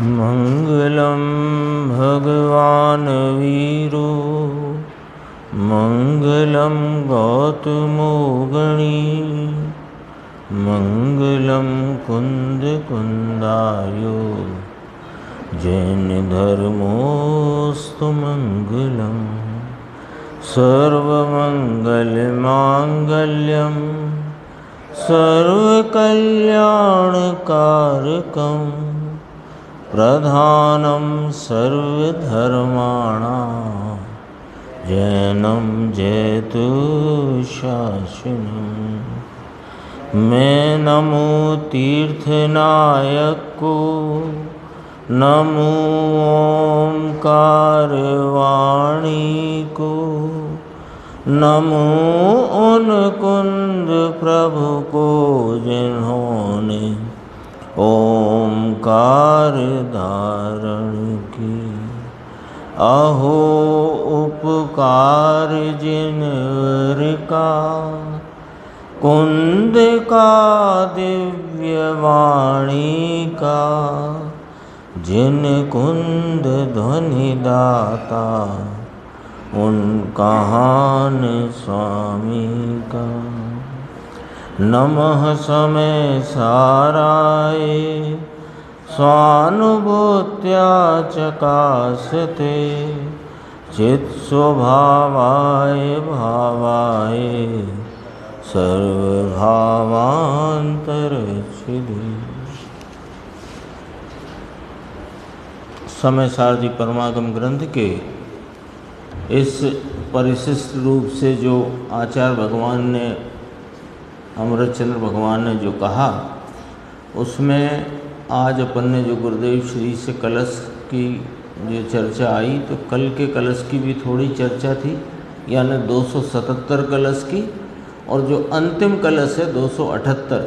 मंगलम भगवान वीरो मंगलम गौतमो गणी मंगलम कुंद कुंदायो जैन धर्मोस्तु मंगलम सर्वमंगलमांगल्यम सर्वकल्याणकारकं प्रधानं सर्वधर्माणां जैनं जयतु शासनम्। मैं नमो तीर्थनायक को, नमो ओंकार वाणी को, नमो उन कुंद प्रभु को जिन्होंने ओंकार धारण की। अहो उपकार जिनवर का, कुंद का दिव्य वाणी का, जिन कुंद ध्वनि दाता उन कहान स्वामी का। नमः समय साराय स्वानुभूत्या चकासते चित् स्वभावाय भावाय सर्वभावांतरच्छिदे। समय सारजी परमागम ग्रंथ के इस परिशिष्ट रूप से जो आचार्य भगवान ने, अमृतचंद्र भगवान ने जो कहा, उसमें आज अपन ने जो गुरुदेव श्री से कलश की जो चर्चा आई, तो कल के कलश की भी थोड़ी चर्चा थी, यानी 277 कलश की, और जो अंतिम कलश है 278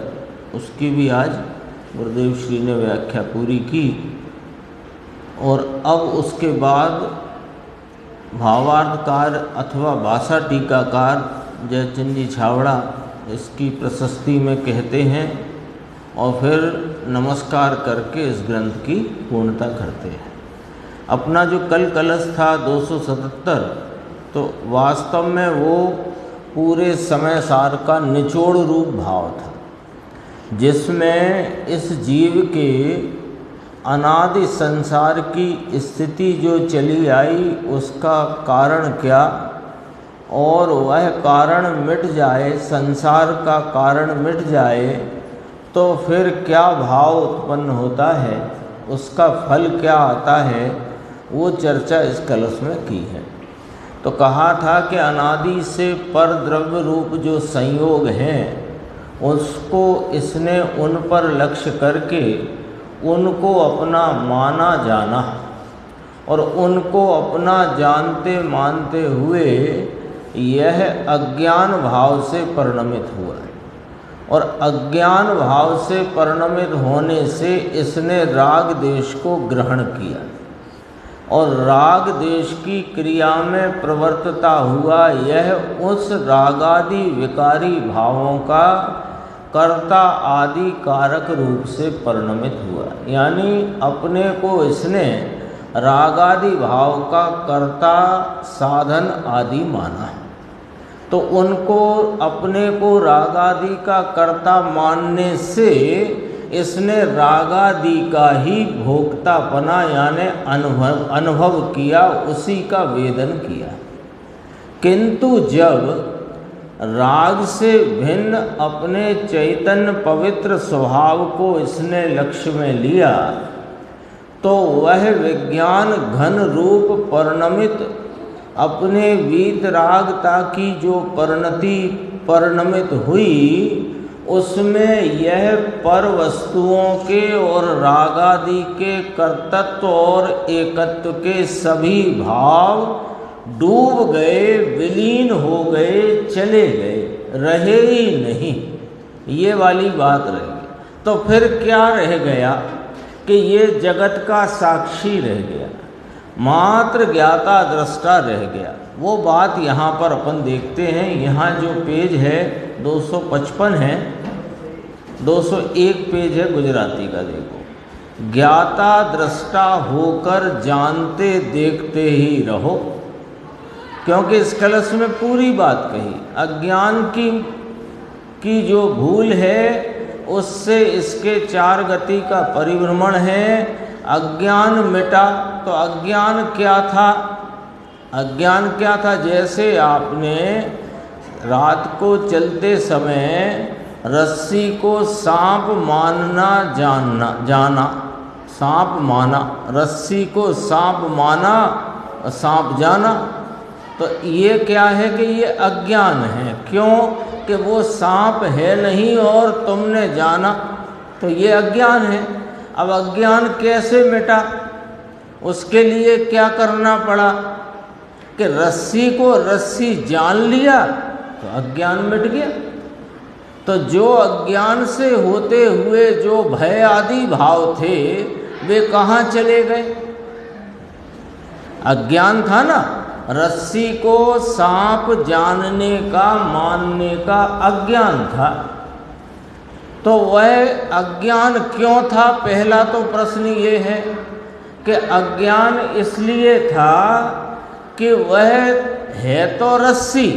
उसकी भी आज गुरुदेव श्री ने व्याख्या पूरी की। और अब उसके बाद भावार्थकार अथवा भाषा टीकाकार जयचंद जी छावड़ा इसकी प्रशस्ति में कहते हैं और फिर नमस्कार करके इस ग्रंथ की पूर्णता करते हैं। अपना जो कल कलश था 277, तो वास्तव में वो पूरे समय सार का निचोड़ रूप भाव था, जिसमें इस जीव के अनादि संसार की स्थिति जो चली आई उसका कारण क्या, और वह कारण मिट जाए, संसार का कारण मिट जाए तो फिर क्या भाव उत्पन्न होता है, उसका फल क्या आता है, वो चर्चा इस कलश में की है। तो कहा था कि अनादि से पर द्रव्य रूप जो संयोग हैं उसको इसने उन पर लक्ष्य करके उनको अपना माना जाना, और उनको अपना जानते मानते हुए यह अज्ञान भाव से परिणमित हुआ है। और अज्ञान भाव से परिणमित होने से इसने राग देश को ग्रहण किया, और राग देश की क्रिया में प्रवर्तता हुआ यह उस रागादि विकारी भावों का कर्ता आदि कारक रूप से परिणमित हुआ। यानी अपने को इसने रागादि भाव का कर्ता साधन आदि माना है। तो उनको अपने को रागादि का कर्ता मानने से इसने रागादि का ही भोक्ता बना, यानी अनुभव किया, उसी का वेदन किया। किंतु जब राग से भिन्न अपने चैतन्य पवित्र स्वभाव को इसने लक्ष्य में लिया, तो वह विज्ञान घन रूप परिणमित अपने वीतरागता की जो परिणमित हुई, उसमें यह पर वस्तुओं के और रागादि के कर्तृत्व और एकत्व के सभी भाव डूब गए, विलीन हो गए, चले गए, रहे ही नहीं। ये वाली बात रह गई। तो फिर क्या रह गया कि ये जगत का साक्षी रह गया, मात्र ज्ञाता दृष्टा रह गया। वो बात यहाँ पर अपन देखते हैं। यहाँ जो पेज है 255 है, 201 पेज है गुजराती का। देखो ज्ञाता दृष्टा होकर जानते देखते ही रहो, क्योंकि इस कलश में पूरी बात कही। अज्ञान की जो भूल है उससे इसके चार गति का परिभ्रमण है। अज्ञान मिटा तो अज्ञान क्या था? अज्ञान क्या था? जैसे आपने रात को चलते समय रस्सी को सांप मानना जाना, सांप माना, रस्सी को सांप माना, सांप जाना, तो ये क्या है कि ये अज्ञान है। क्यों? कि वो सांप है नहीं और तुमने जाना, तो ये अज्ञान है। अब अज्ञान कैसे मिटा? उसके लिए क्या करना पड़ा कि रस्सी को रस्सी जान लिया तो अज्ञान मिट गया। तो जो अज्ञान से होते हुए जो भय आदि भाव थे वे कहाँ चले गए? अज्ञान था ना, रस्सी को सांप जानने का, मानने का अज्ञान था। तो वह अज्ञान क्यों था? पहला तो प्रश्न ये है कि अज्ञान इसलिए था कि वह है तो रस्सी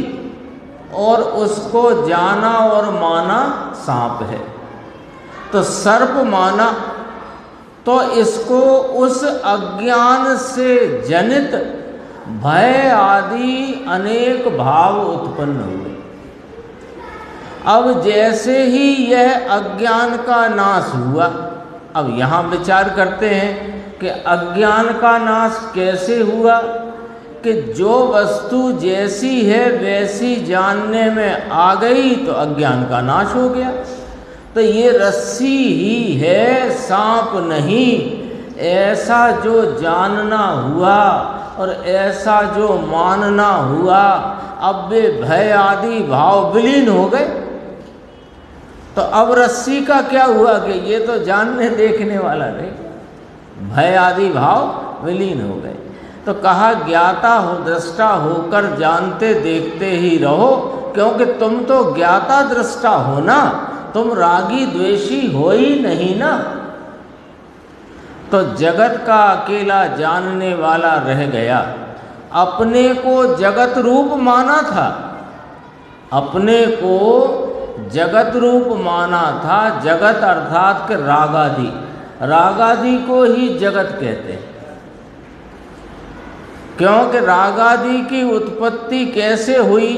और उसको जाना और माना सांप है, तो सर्प माना, तो इसको उस अज्ञान से जनित भय आदि अनेक भाव उत्पन्न हुए। अब जैसे ही यह अज्ञान का नाश हुआ, अब यहाँ विचार करते हैं कि अज्ञान का नाश कैसे हुआ? कि जो वस्तु जैसी है वैसी जानने में आ गई तो अज्ञान का नाश हो गया। तो ये रस्सी ही है, सांप नहीं, ऐसा जो जानना हुआ और ऐसा जो मानना हुआ, अब वे भय आदि भाव विलीन हो गए। तो अब रस्सी का क्या हुआ कि ये तो जानने देखने वाला नहीं, भय आदि भाव विलीन हो गए। तो कहा ज्ञाता हो दृष्टा होकर जानते देखते ही रहो, क्योंकि तुम तो ज्ञाता दृष्टा हो ना, तुम रागी द्वेषी हो ही नहीं ना। तो जगत का अकेला जानने वाला रह गया। अपने को जगत रूप माना था, अपने को जगत रूप माना था। जगत अर्थात के रागादि, रागादि को ही जगत कहते हैं। क्योंकि रागादि की उत्पत्ति कैसे हुई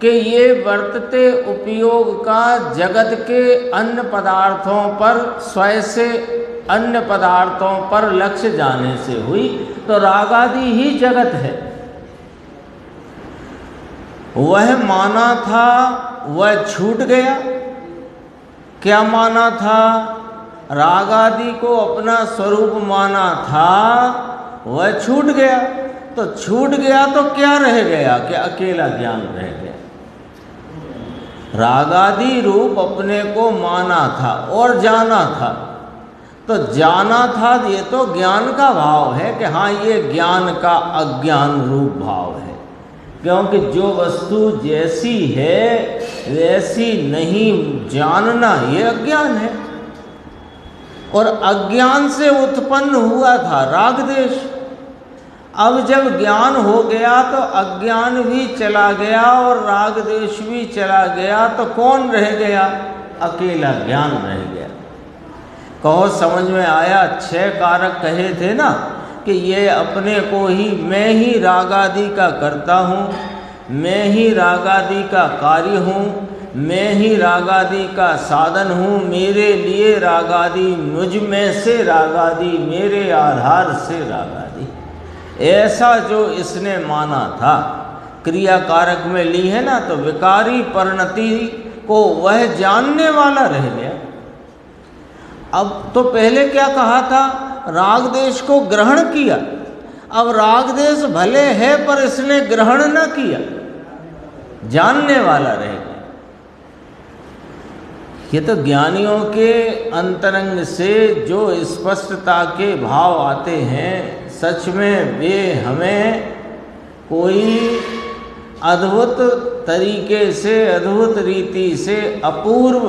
कि ये वर्तते उपयोग का जगत के अन्य पदार्थों पर, स्वयं से अन्य पदार्थों पर लक्ष्य जाने से हुई। तो रागादि ही जगत है। वह माना था वह छूट गया। क्या माना था? रागादि को अपना स्वरूप माना था, वह छूट गया। तो छूट गया तो क्या रह गया कि अकेला ज्ञान रह गया। रागादि रूप अपने को माना था और जाना था, तो जाना था ये तो ज्ञान का भाव है कि हाँ ये ज्ञान का अज्ञान रूप भाव है। क्योंकि जो वस्तु जैसी है वैसी नहीं जानना ये अज्ञान है। और अज्ञान से उत्पन्न हुआ था राग देश। अब जब ज्ञान हो गया तो अज्ञान भी चला गया और राग देश भी चला गया, तो कौन रह गया? अकेला ज्ञान रह गया। कहो समझ में आया? 6 कारक कहे थे ना कि ये अपने को ही, मैं ही रागादि का करता हूँ, मैं ही रागादि का कार्य हूँ, मैं ही रागादि का साधन हूँ, मेरे लिए रागादि, मुझ में से रागादि, मेरे आधार से रागादि। ऐसा जो इसने माना था, क्रिया कारक में ली है ना, तो विकारी परिणति को वह जानने वाला रह गया। अब तो पहले क्या कहा था? राग देश को ग्रहण किया। अब राग देश भले है पर इसने ग्रहण न किया, जानने वाला रह गया। ये तो ज्ञानियों के अंतरंग से जो स्पष्टता के भाव आते हैं, सच में वे हमें कोई अद्भुत तरीके से, अद्भुत रीति से, अपूर्व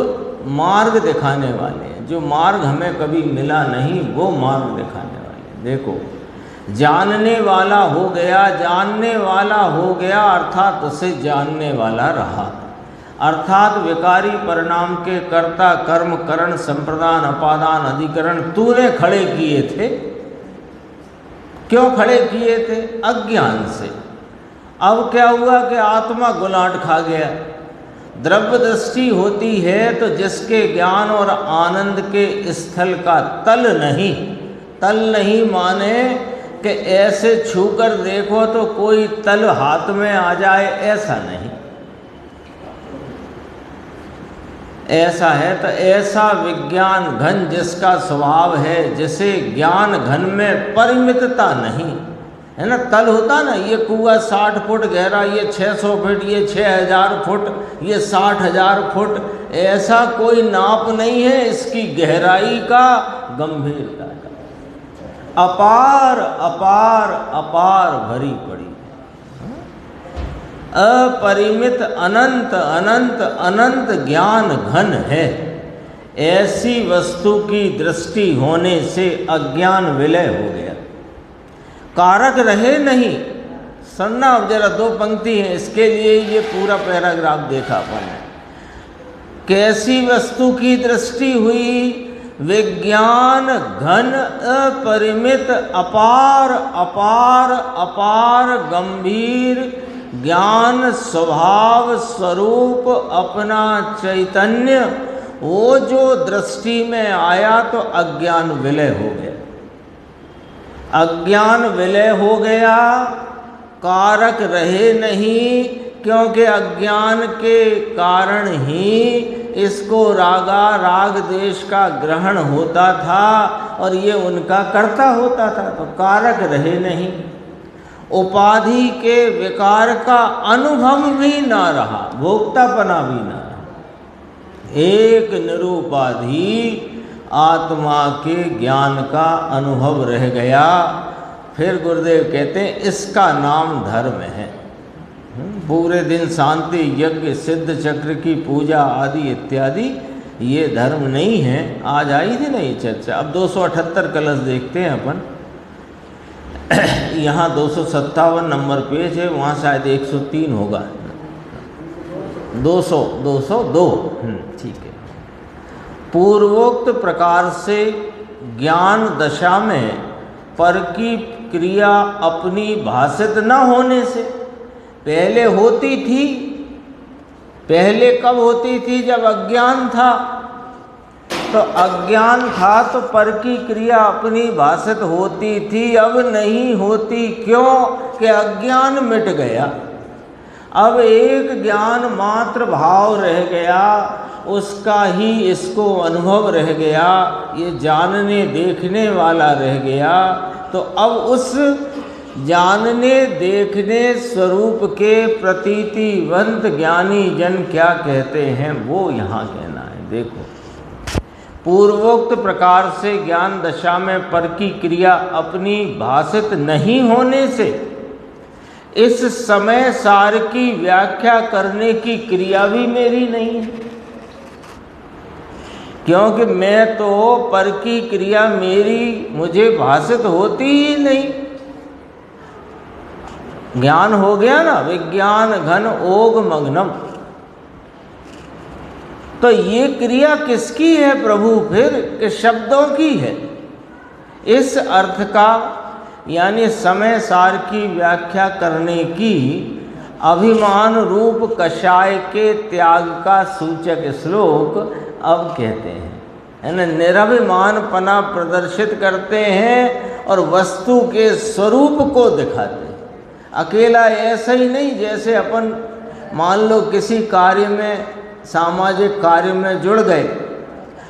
मार्ग दिखाने वाले हैं, जो मार्ग हमें कभी मिला नहीं वो मार्ग दिखाने वाले हैं। देखो, जानने वाला हो गया, जानने वाला हो गया अर्थात उसे जानने वाला रहा, अर्थात विकारी परिणाम के कर्ता कर्म करण संप्रदान अपादान अधिकरण तूने खड़े किए थे। क्यों खड़े किए थे? अज्ञान से। अब क्या हुआ कि आत्मा गुलाट खा गया। द्रव्य दृष्टि होती है तो जिसके ज्ञान और आनंद के स्थल का तल नहीं, तल नहीं माने कि ऐसे छूकर देखो तो कोई तल हाथ में आ जाए, ऐसा नहीं। ऐसा है तो ऐसा विज्ञान घन जिसका स्वभाव है, जिसे ज्ञान घन में परिमितता नहीं है ना। तल होता ना, ये कुआं 60 फुट गहरा, ये 600 फुट, ये 6000 फुट, ये 60,000 फुट, ऐसा कोई नाप नहीं है इसकी गहराई का, गंभीरता का। अपार अपार अपार भरी पड़ी, अपरिमित अनंत अनंत अनंत ज्ञान घन है। ऐसी वस्तु की दृष्टि होने से अज्ञान विलय हो गया, कारक रहे नहीं। सुनना अब जरा, 2 पंक्ति हैं इसके लिए ये पूरा पैराग्राफ देखा अपन ने। कैसी वस्तु की दृष्टि हुई? विज्ञान घन अपरिमित अपार अपार अपार गंभीर ज्ञान स्वभाव स्वरूप अपना चैतन्य, वो जो दृष्टि में आया तो अज्ञान विलय हो गया। अज्ञान विलय हो गया, कारक रहे नहीं, क्योंकि अज्ञान के कारण ही इसको रागा राग देश का ग्रहण होता था और ये उनका कर्ता होता था, तो कारक रहे नहीं। उपाधि के विकार का अनुभव भी ना रहा, भोक्तापना भी ना रहा, एक निरुपाधि आत्मा के ज्ञान का अनुभव रह गया। फिर गुरुदेव कहते हैं इसका नाम धर्म है। पूरे दिन शांति यज्ञ सिद्ध चक्र की पूजा आदि इत्यादि ये धर्म नहीं है। आज आई थी ना ये चर्चा। अब 278 कलश देखते हैं अपन। यहाँ 257 नंबर पेज है, वहाँ शायद 103 होगा। 202 ठीक है। पूर्वोक्त प्रकार से ज्ञान दशा में पर की क्रिया अपनी भाषित न होने से, पहले होती थी। पहले कब होती थी? जब अज्ञान था। तो अज्ञान था तो पर की क्रिया अपनी भाषित होती थी, अब नहीं होती। क्यों? कि अज्ञान मिट गया। अब एक ज्ञान मात्र भाव रह गया, उसका ही इसको अनुभव रह गया, ये जानने देखने वाला रह गया। तो अब उस जानने देखने स्वरूप के प्रतीतिवंत ज्ञानी जन क्या कहते हैं वो यहाँ कहना है। देखो, पूर्वोक्त प्रकार से ज्ञान दशा में पर की क्रिया अपनी भाषित नहीं होने से इस समय सार की व्याख्या करने की क्रिया भी मेरी नहीं है, क्योंकि मैं तो पर की क्रिया मेरी मुझे भाषित होती ही नहीं। ज्ञान हो गया ना, विज्ञान घन ओग मग्नम। तो ये क्रिया किसकी है प्रभु? फिर कि शब्दों की है। इस अर्थ का यानी समय सार की व्याख्या करने की अभिमान रूप कषाय के त्याग का सूचक श्लोक अब कहते हैं, है ना। निरभिमानपना प्रदर्शित करते हैं और वस्तु के स्वरूप को दिखाते हैं। अकेला ऐसा ही नहीं, जैसे अपन मान लो किसी कार्य में, सामाजिक कार्य में जुड़ गए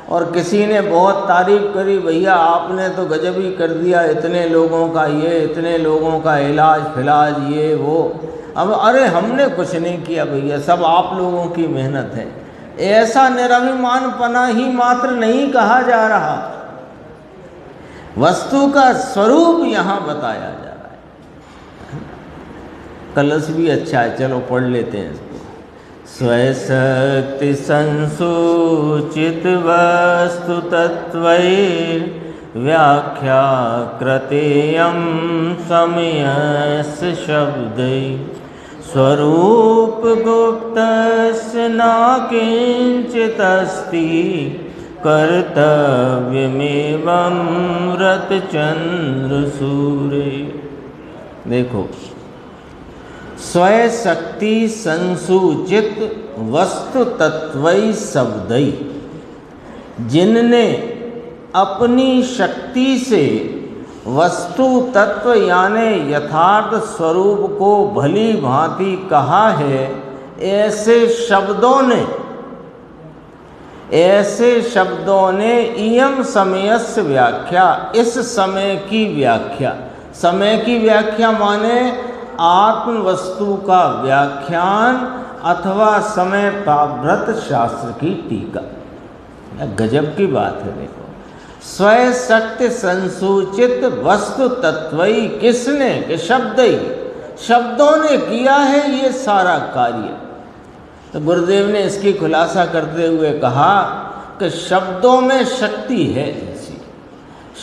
और किसी ने बहुत तारीफ करी, भैया आपने तो गजब ही कर दिया, इतने लोगों का ये, इतने लोगों का इलाज फिलाज ये वो। अब अरे हमने कुछ नहीं किया भैया, सब आप लोगों की मेहनत है। ऐसा निरभिमानपना ही मात्र नहीं कहा जा रहा, वस्तु का स्वरूप यहाँ बताया जा रहा है। कलश भी अच्छा है, चलो पढ़ लेते हैं इसको। स्वशक्ति संसूचित वस्तु तत्त्वैर्व्याख्या कृतेयं समयस्य शब्दै स्वरूप गुप्तस्य न किंचिदस्ति कर्तव्यमेवं रतचंद्र सूर्य। देखो, स्वशक्ति संसूचित वस्तु तत्वै शब्दै, जिनने अपनी शक्ति से वस्तु तत्व यानी यथार्थ स्वरूप को भली भांति कहा है, ऐसे शब्दों ने इयम समयस्य व्याख्या, इस समय की व्याख्या माने आत्म वस्तु का व्याख्यान अथवा समय पाव्रत शास्त्र की टीका। गजब की बात है। देखो, स्वशक्ति संसूचित वस्तु तत्वई, किसने? कि शब्दों ने किया है ये सारा कार्य। तो गुरुदेव ने इसकी खुलासा करते हुए कहा कि शब्दों में शक्ति है ऐसी,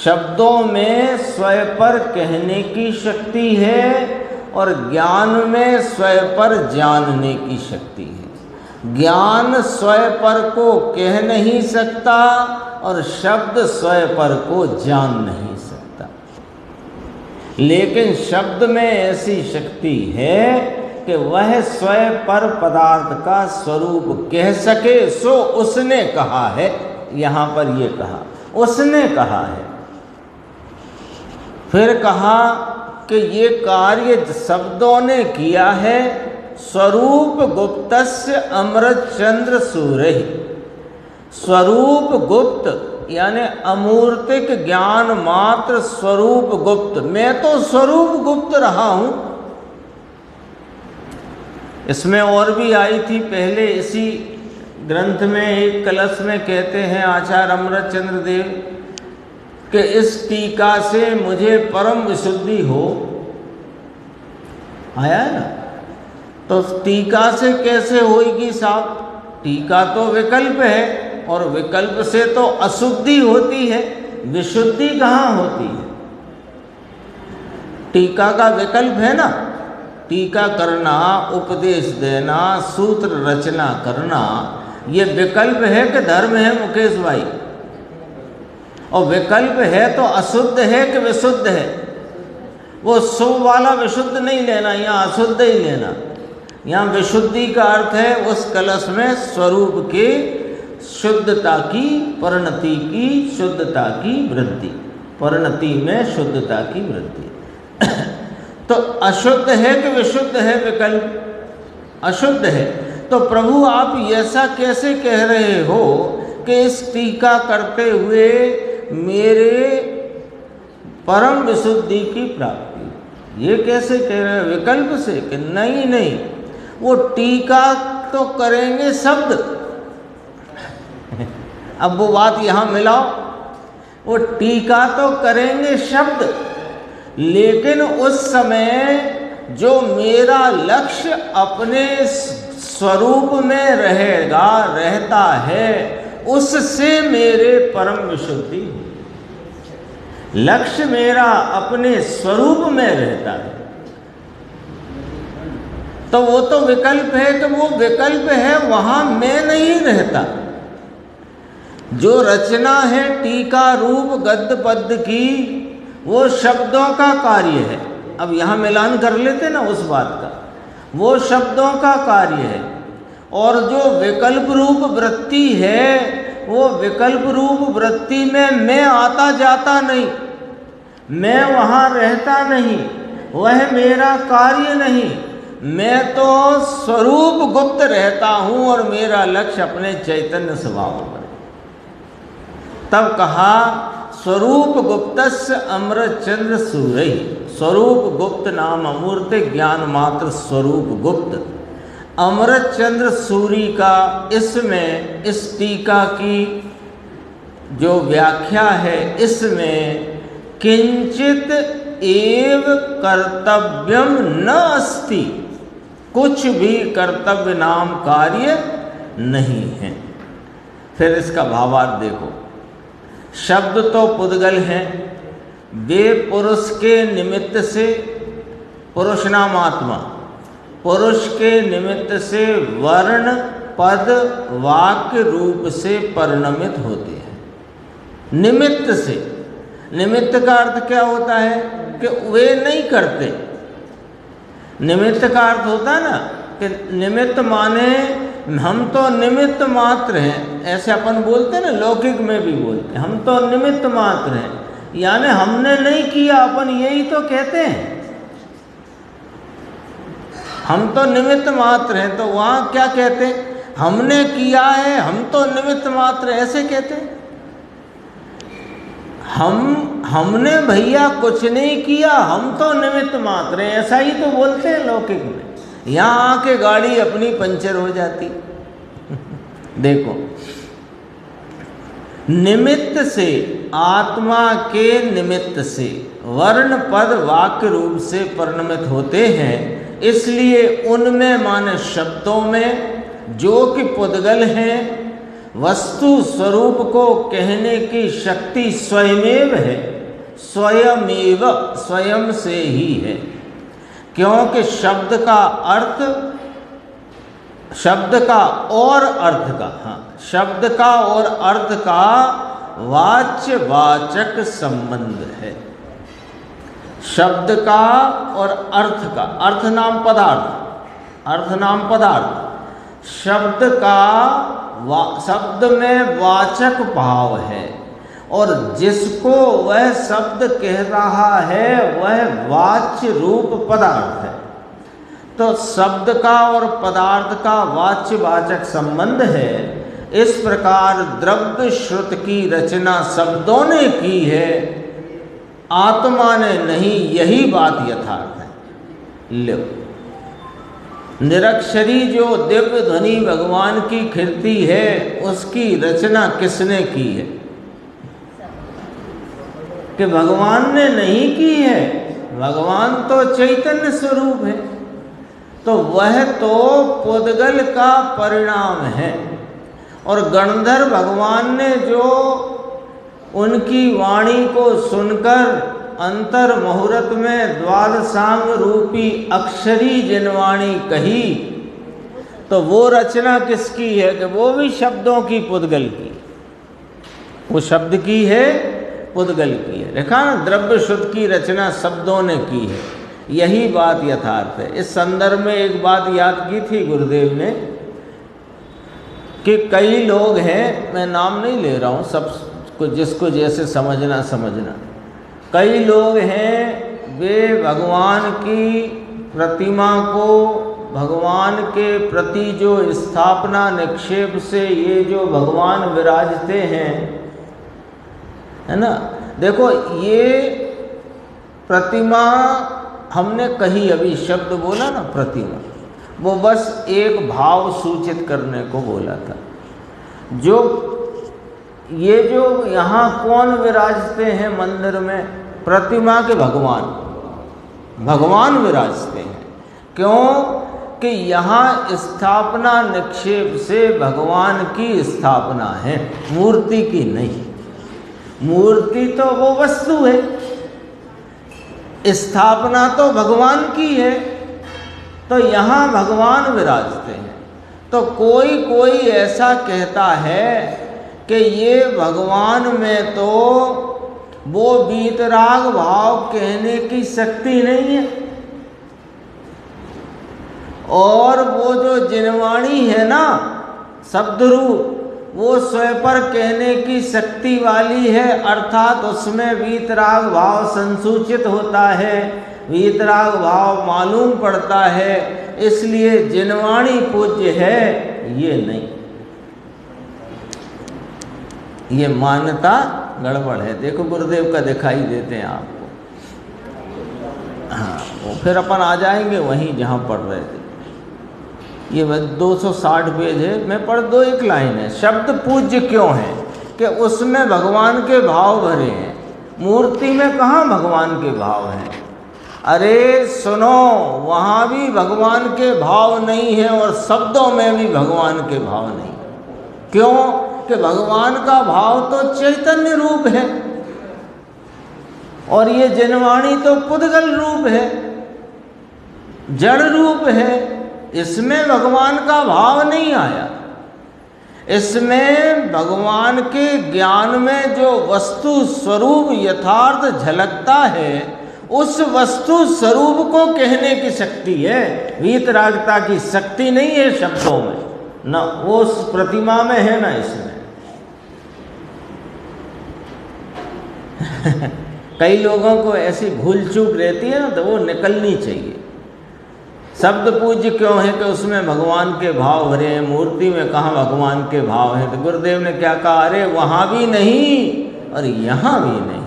शब्दों में स्वयं पर कहने की शक्ति है और ज्ञान में स्वयं पर जानने की शक्ति है। ज्ञान स्वयं पर को कह नहीं सकता और शब्द स्वयं पर को जान नहीं सकता, लेकिन शब्द में ऐसी शक्ति है कि वह स्वयं पर पदार्थ का स्वरूप कह सके। सो उसने कहा है, यहाँ पर ये कहा उसने कहा है। फिर कहा कि ये कार्य शब्दों ने किया है। स्वरूप गुप्तस्य अमृतचंद्र सूर्य, स्वरूप गुप्त यानी अमूर्तिक ज्ञान मात्र स्वरूप गुप्त, मैं तो स्वरूप गुप्त रहा हूं। इसमें और भी आई थी पहले, इसी ग्रंथ में एक कलश में कहते हैं आचार्य अमृतचंद्र देव कि इस टीका से मुझे परम विशुद्धि हो। आया है ना? तो टीका से कैसे होगी साहब? टीका तो विकल्प है और विकल्प से तो अशुद्धि होती है, विशुद्धि कहाँ होती है? टीका का विकल्प है ना, टीका करना, उपदेश देना, सूत्र रचना करना, ये विकल्प है कि धर्म है मुकेश भाई? और विकल्प है तो अशुद्ध है कि विशुद्ध है? वो शुभ वाला विशुद्ध नहीं लेना, यहाँ अशुद्ध ही लेना। यहाँ विशुद्धि का अर्थ है उस कलश में स्वरूप के शुद्धता की, परिणति की शुद्धता की वृद्धि, परिणति में शुद्धता की वृद्धि। तो अशुद्ध है कि विशुद्ध है? विकल्प अशुद्ध है। तो प्रभु आप ऐसा कैसे कह रहे हो कि इस टीका करते हुए मेरे परम विशुद्धि की प्राप्ति? ये कैसे कह रहे हैं? विकल्प से कि नहीं, वो टीका तो करेंगे शब्द। अब वो बात यहाँ मिलाओ, वो टीका तो करेंगे शब्द, लेकिन उस समय जो मेरा लक्ष्य अपने स्वरूप में रहता है, उससे मेरे परम विशुद्धि। लक्ष्य मेरा अपने स्वरूप में रहता है, तो वो तो विकल्प है कि वो विकल्प है, वहां मैं नहीं रहता। जो रचना है टीका रूप गद्य पद्य की, वो शब्दों का कार्य है। अब यहाँ मिलान कर लेते ना उस बात का, वो शब्दों का कार्य है। और जो विकल्प रूप वृत्ति है, वो विकल्प रूप वृत्ति में मैं आता जाता नहीं, मैं वहाँ रहता नहीं, वह मेरा कार्य नहीं। मैं तो स्वरूप गुप्त रहता हूँ और मेरा लक्ष्य अपने चैतन्य स्वभाव पर। तब कहा स्वरूप गुप्तस्य अमृतचंद्र सूर्य, स्वरूप गुप्त नाम अमूर्त ज्ञान मात्र स्वरूप गुप्त। अमृतचंद्र सूर्य का इसमें इस टीका की जो व्याख्या है, इसमें किंचित एव कर्तव्यम न अस्ति, कुछ भी कर्तव्य नाम कार्य नहीं है। फिर इसका भावार्थ देखो, शब्द तो पुद्गल हैं, वे पुरुष के निमित्त से, पुरुष नाम आत्मा, पुरुष के निमित्त से वर्ण पद वाक्य रूप से परिणमित होते हैं। निमित्त से, निमित्त का अर्थ क्या होता है कि वे नहीं करते। निमित्त का अर्थ होता है ना कि निमित्त माने हम तो निमित्त मात्र हैं, ऐसे अपन बोलते हैं ना, लौकिक में भी बोलते हैं हम तो निमित्त मात्र हैं, यानी हमने नहीं किया, अपन यही तो कहते हैं हम तो निमित्त मात्र हैं। तो वहाँ क्या कहते हैं, हमने किया है, हम तो निमित्त मात्र, ऐसे कहते हैं। हमने भैया कुछ नहीं किया, हम तो निमित्त मात्र हैं, ऐसा ही तो बोलते हैं लौकिक में। यहाँ आके गाड़ी अपनी पंचर हो जाती। देखो, निमित्त से, आत्मा के निमित्त से वर्ण पद वाक्य रूप से परिणमित होते हैं, इसलिए उनमें माने शब्दों में जो कि पुद्गल हैं, वस्तु स्वरूप को कहने की शक्ति स्वयमेव है, स्वयमेव, स्वयं से ही है। क्योंकि शब्द का अर्थ, शब्द का और अर्थ का, हाँ, शब्द का और अर्थ का वाच्य वाचक संबंध है। शब्द का और अर्थ का, अर्थ नाम पदार्थ, अर्थ नाम पदार्थ, शब्द का शब्द में वाचक भाव है, और जिसको वह शब्द कह रहा है वह वाच्य रूप पदार्थ है। तो शब्द का और पदार्थ का वाच्य वाचक संबंध है। इस प्रकार द्रव्य श्रुत की रचना शब्दों ने की है, आत्मा ने नहीं, यही बात यथार्थ है। लो, निरक्षरी जो दिव्य ध्वनि भगवान की कीर्ति है, उसकी रचना किसने की है? कि भगवान ने नहीं की है, भगवान तो चैतन्य स्वरूप है, तो वह तो पुद्गल का परिणाम है। और गणधर भगवान ने जो उनकी वाणी को सुनकर अंतर मुहूर्त में द्वादशांग रूपी अक्षरी जिनवाणी कही, तो वो रचना किसकी है? कि वो भी शब्दों की, पुद्गल की, वो शब्द की है, पुद्गल की है। देखा ना, द्रव्य शुद्ध की रचना शब्दों ने की है, यही बात यथार्थ है। इस संदर्भ में एक बात याद की थी गुरुदेव ने कि कई लोग हैं, मैं नाम नहीं ले रहा हूँ, सब को जिसको जैसे समझना समझना, कई लोग हैं वे भगवान की प्रतिमा को, भगवान के प्रति जो स्थापना निक्षेप से ये जो भगवान विराजते हैं, है ना, देखो ये प्रतिमा हमने कही, अभी शब्द बोला ना प्रतिमा, वो बस एक भाव सूचित करने को बोला था। जो ये जो यहाँ कौन विराजते हैं मंदिर में? प्रतिमा के भगवान, भगवान विराजते हैं। क्यों? कि यहाँ स्थापना निक्षेप से भगवान की स्थापना है, मूर्ति की नहीं। मूर्ति तो वो वस्तु है, स्थापना तो भगवान की है, तो यहाँ भगवान विराजते हैं। तो कोई कोई ऐसा कहता है कि ये भगवान में तो वो वीतराग भाव कहने की शक्ति नहीं है, और वो जो जिनवाणी है ना शब्द रूप, वो स्वयं पर कहने की शक्ति वाली है, अर्थात उसमें वीतराग भाव संसूचित होता है, वीतराग भाव मालूम पड़ता है, इसलिए जिनवाणी पूज्य है, ये नहीं। ये मान्यता गड़बड़ है। देखो गुरुदेव का दिखाई देते हैं आपको, हाँ, वो फिर अपन आ जाएंगे वहीं जहाँ पढ़ रहे थे। ये 260 पेज है, मैं पढ़ दो, एक लाइन है। शब्द पूज्य क्यों है? कि उसमें भगवान के भाव भरे हैं, मूर्ति में कहाँ भगवान के भाव हैं? अरे सुनो, वहाँ भी भगवान के भाव नहीं है और शब्दों में भी भगवान के भाव नहीं। क्यों? कि भगवान का भाव तो चैतन्य रूप है और ये जिनवाणी तो पुद्गल रूप है, जड़ रूप है। इसमें भगवान का भाव नहीं आया। इसमें भगवान के ज्ञान में जो वस्तु स्वरूप यथार्थ झलकता है, उस वस्तु स्वरूप को कहने की शक्ति है। वीतरागता की शक्ति नहीं है शब्दों में, ना वो उस प्रतिमा में है ना इसमें। कई लोगों को ऐसी भूल चूक रहती है ना, तो वो निकलनी चाहिए। शब्द पूज्य क्यों है? कि उसमें भगवान के भाव भरे हैं। मूर्ति में कहाँ भगवान के भाव हैं? तो गुरुदेव ने क्या कहा? अरे वहाँ भी नहीं और यहाँ भी नहीं।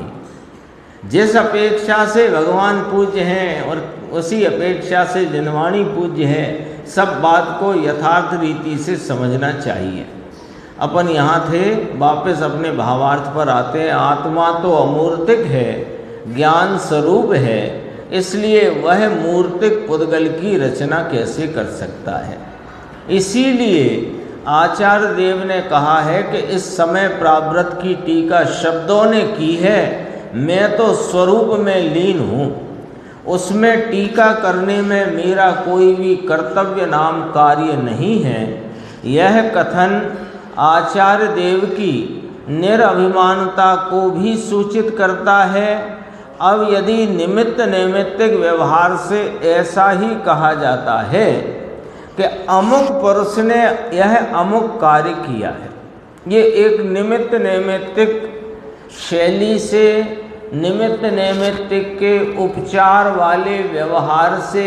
जिस अपेक्षा से भगवान पूज्य हैं और उसी अपेक्षा से जिनवाणी पूज्य है, सब बात को यथार्थ रीति से समझना चाहिए। अपन यहाँ थे, वापस अपने भावार्थ पर आते हैं। आत्मा तो अमूर्तिक है, ज्ञान स्वरूप है, इसलिए वह मूर्तिक पुद्गल की रचना कैसे कर सकता है? इसीलिए आचार्य देव ने कहा है कि इस समय प्रावृत की टीका शब्दों ने की है, मैं तो स्वरूप में लीन हूँ, उसमें टीका करने में मेरा कोई भी कर्तव्य नाम कार्य नहीं है। यह कथन आचार्य देव की निरभिमानता को भी सूचित करता है। अब यदि निमित्त नैमित्तिक व्यवहार से ऐसा ही कहा जाता है कि अमुक पुरुष ने यह अमुक कार्य किया है, ये एक निमित्त नैमित्तिक शैली से, निमित्त नैमित्तिक के उपचार वाले व्यवहार से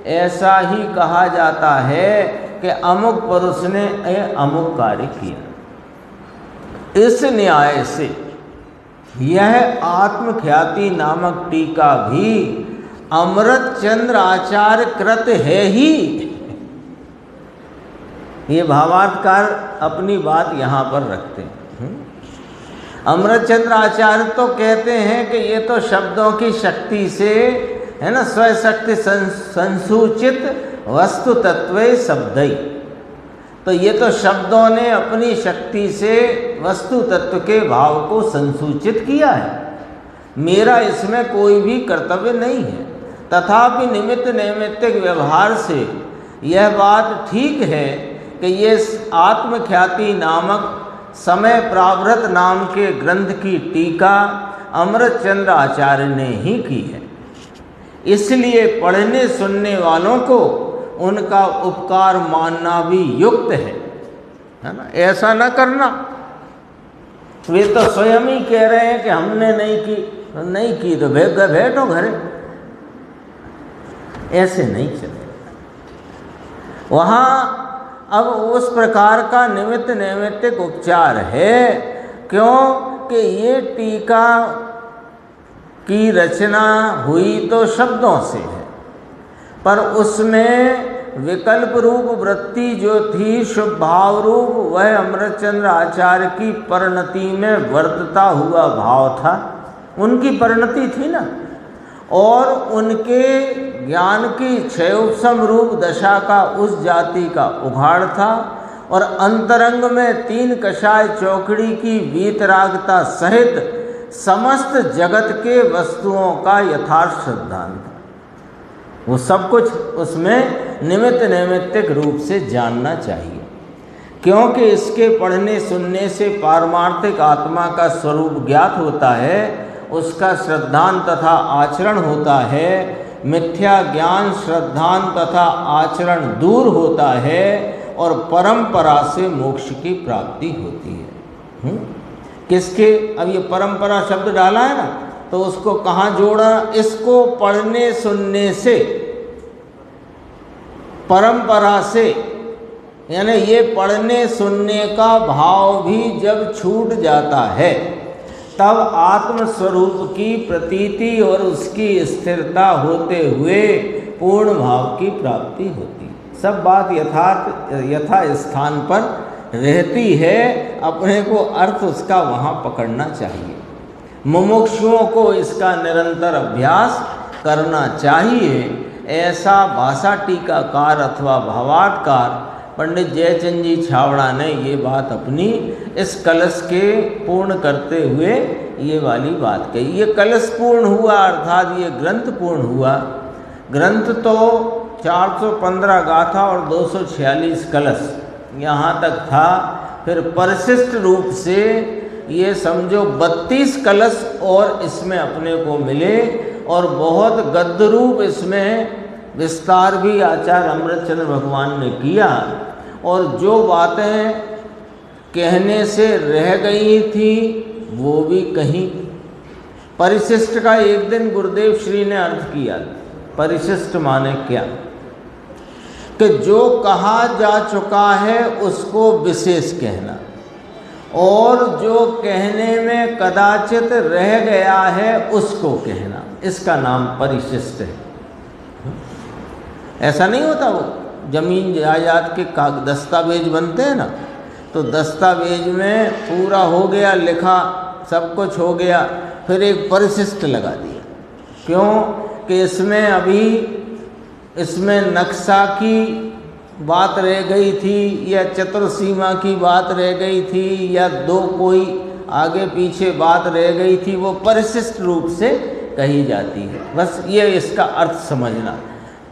ऐसा ही कहा जाता है कि अमुक पुरुष ने यह अमुक कार्य किया। इस न्याय से यह आत्मख्याति नामक टीका भी अमृतचंद्र आचार्य कृत है ही। ये भावार्थकार अपनी बात यहाँ पर रखते हैं। अमृतचंद्र आचार्य तो कहते हैं कि ये तो शब्दों की शक्ति से है ना, स्वशक्ति संसूचित वस्तु तत्वे शब्दई। तो ये तो शब्दों ने अपनी शक्ति से वस्तु तत्व के भाव को संसूचित किया है, मेरा इसमें कोई भी कर्तव्य नहीं है। तथापि निमित्त नैमित्तिक व्यवहार से यह बात ठीक है कि ये आत्मख्याति नामक समय प्रावृत नाम के ग्रंथ की टीका अमृतचंद्र आचार्य ने ही की है। इसलिए पढ़ने सुनने वालों को उनका उपकार मानना भी युक्त है ना। ऐसा न करना, वे तो स्वयं ही कह रहे हैं कि हमने नहीं की तो बैठो घरे। ऐसे नहीं चले। वहाँ अब उस प्रकार का निमित्त नैमित्तिक उपचार है, क्योंकि ये टीका की रचना हुई तो शब्दों से है, पर उसमें विकल्प रूप वृत्ति जो थी, शुभ भाव रूप, वह अमृतचंद्र आचार्य की परिणति में वर्तता हुआ भाव था। उनकी परिणति थी ना, और उनके ज्ञान की क्षयोपशम रूप दशा का उस जाति का उघाड़ था। और अंतरंग में तीन कषाय चौकड़ी की वीतरागता सहित समस्त जगत के वस्तुओं का यथार्थ सिद्धांत, वो सब कुछ उसमें निमित्त नैमित्तिक रूप से जानना चाहिए। क्योंकि इसके पढ़ने सुनने से पारमार्थिक आत्मा का स्वरूप ज्ञात होता है, उसका श्रद्धांत तथा आचरण होता है, मिथ्या ज्ञान श्रद्धांत तथा आचरण दूर होता है और परंपरा से मोक्ष की प्राप्ति होती है। किसके, अब ये परंपरा शब्द डाला है ना, तो उसको कहाँ जोड़ा? इसको पढ़ने सुनने से, परंपरा से, यानी ये पढ़ने सुनने का भाव भी जब छूट जाता है, तब आत्मस्वरूप की प्रतीति और उसकी स्थिरता होते हुए पूर्ण भाव की प्राप्ति होती है। सब बात यथा स्थान पर रहती है, अपने को अर्थ उसका वहाँ पकड़ना चाहिए। मुमुक्षुओं को इसका निरंतर अभ्यास करना चाहिए, ऐसा भाषा टीकाकार अथवा भावार्थकार पंडित जयचंद जी छावड़ा ने ये बात अपनी इस कलश के पूर्ण करते हुए ये वाली बात कही। ये कलश पूर्ण हुआ अर्थात ये ग्रंथ पूर्ण हुआ। ग्रंथ तो 415 गाथा और 246 कलश यहाँ तक था। फिर परिशिष्ट रूप से ये समझो 32 कलश और इसमें अपने को मिले और बहुत गद्य रूप इसमें विस्तार भी आचार्य अमृतचंद्र भगवान ने किया। और जो बातें कहने से रह गई थी वो भी कहीं। परिशिष्ट का एक दिन गुरुदेव श्री ने अर्थ किया। परिशिष्ट माने क्या कि जो कहा जा चुका है उसको विशेष कहना, और जो कहने में कदाचित रह गया है उसको कहना, इसका नाम परिशिष्ट है। ऐसा नहीं होता वो जमीन जायदाद के दस्तावेज बनते हैं ना, तो दस्तावेज में पूरा हो गया लिखा, सब कुछ हो गया, फिर एक परिशिष्ट लगा दिया। क्यों कि इसमें अभी इसमें नक्शा की बात रह गई थी, या चतुर्सीमा की बात रह गई थी, या दो कोई आगे पीछे बात रह गई थी, वो परिशिष्ट रूप से कही जाती है। बस ये इसका अर्थ समझना।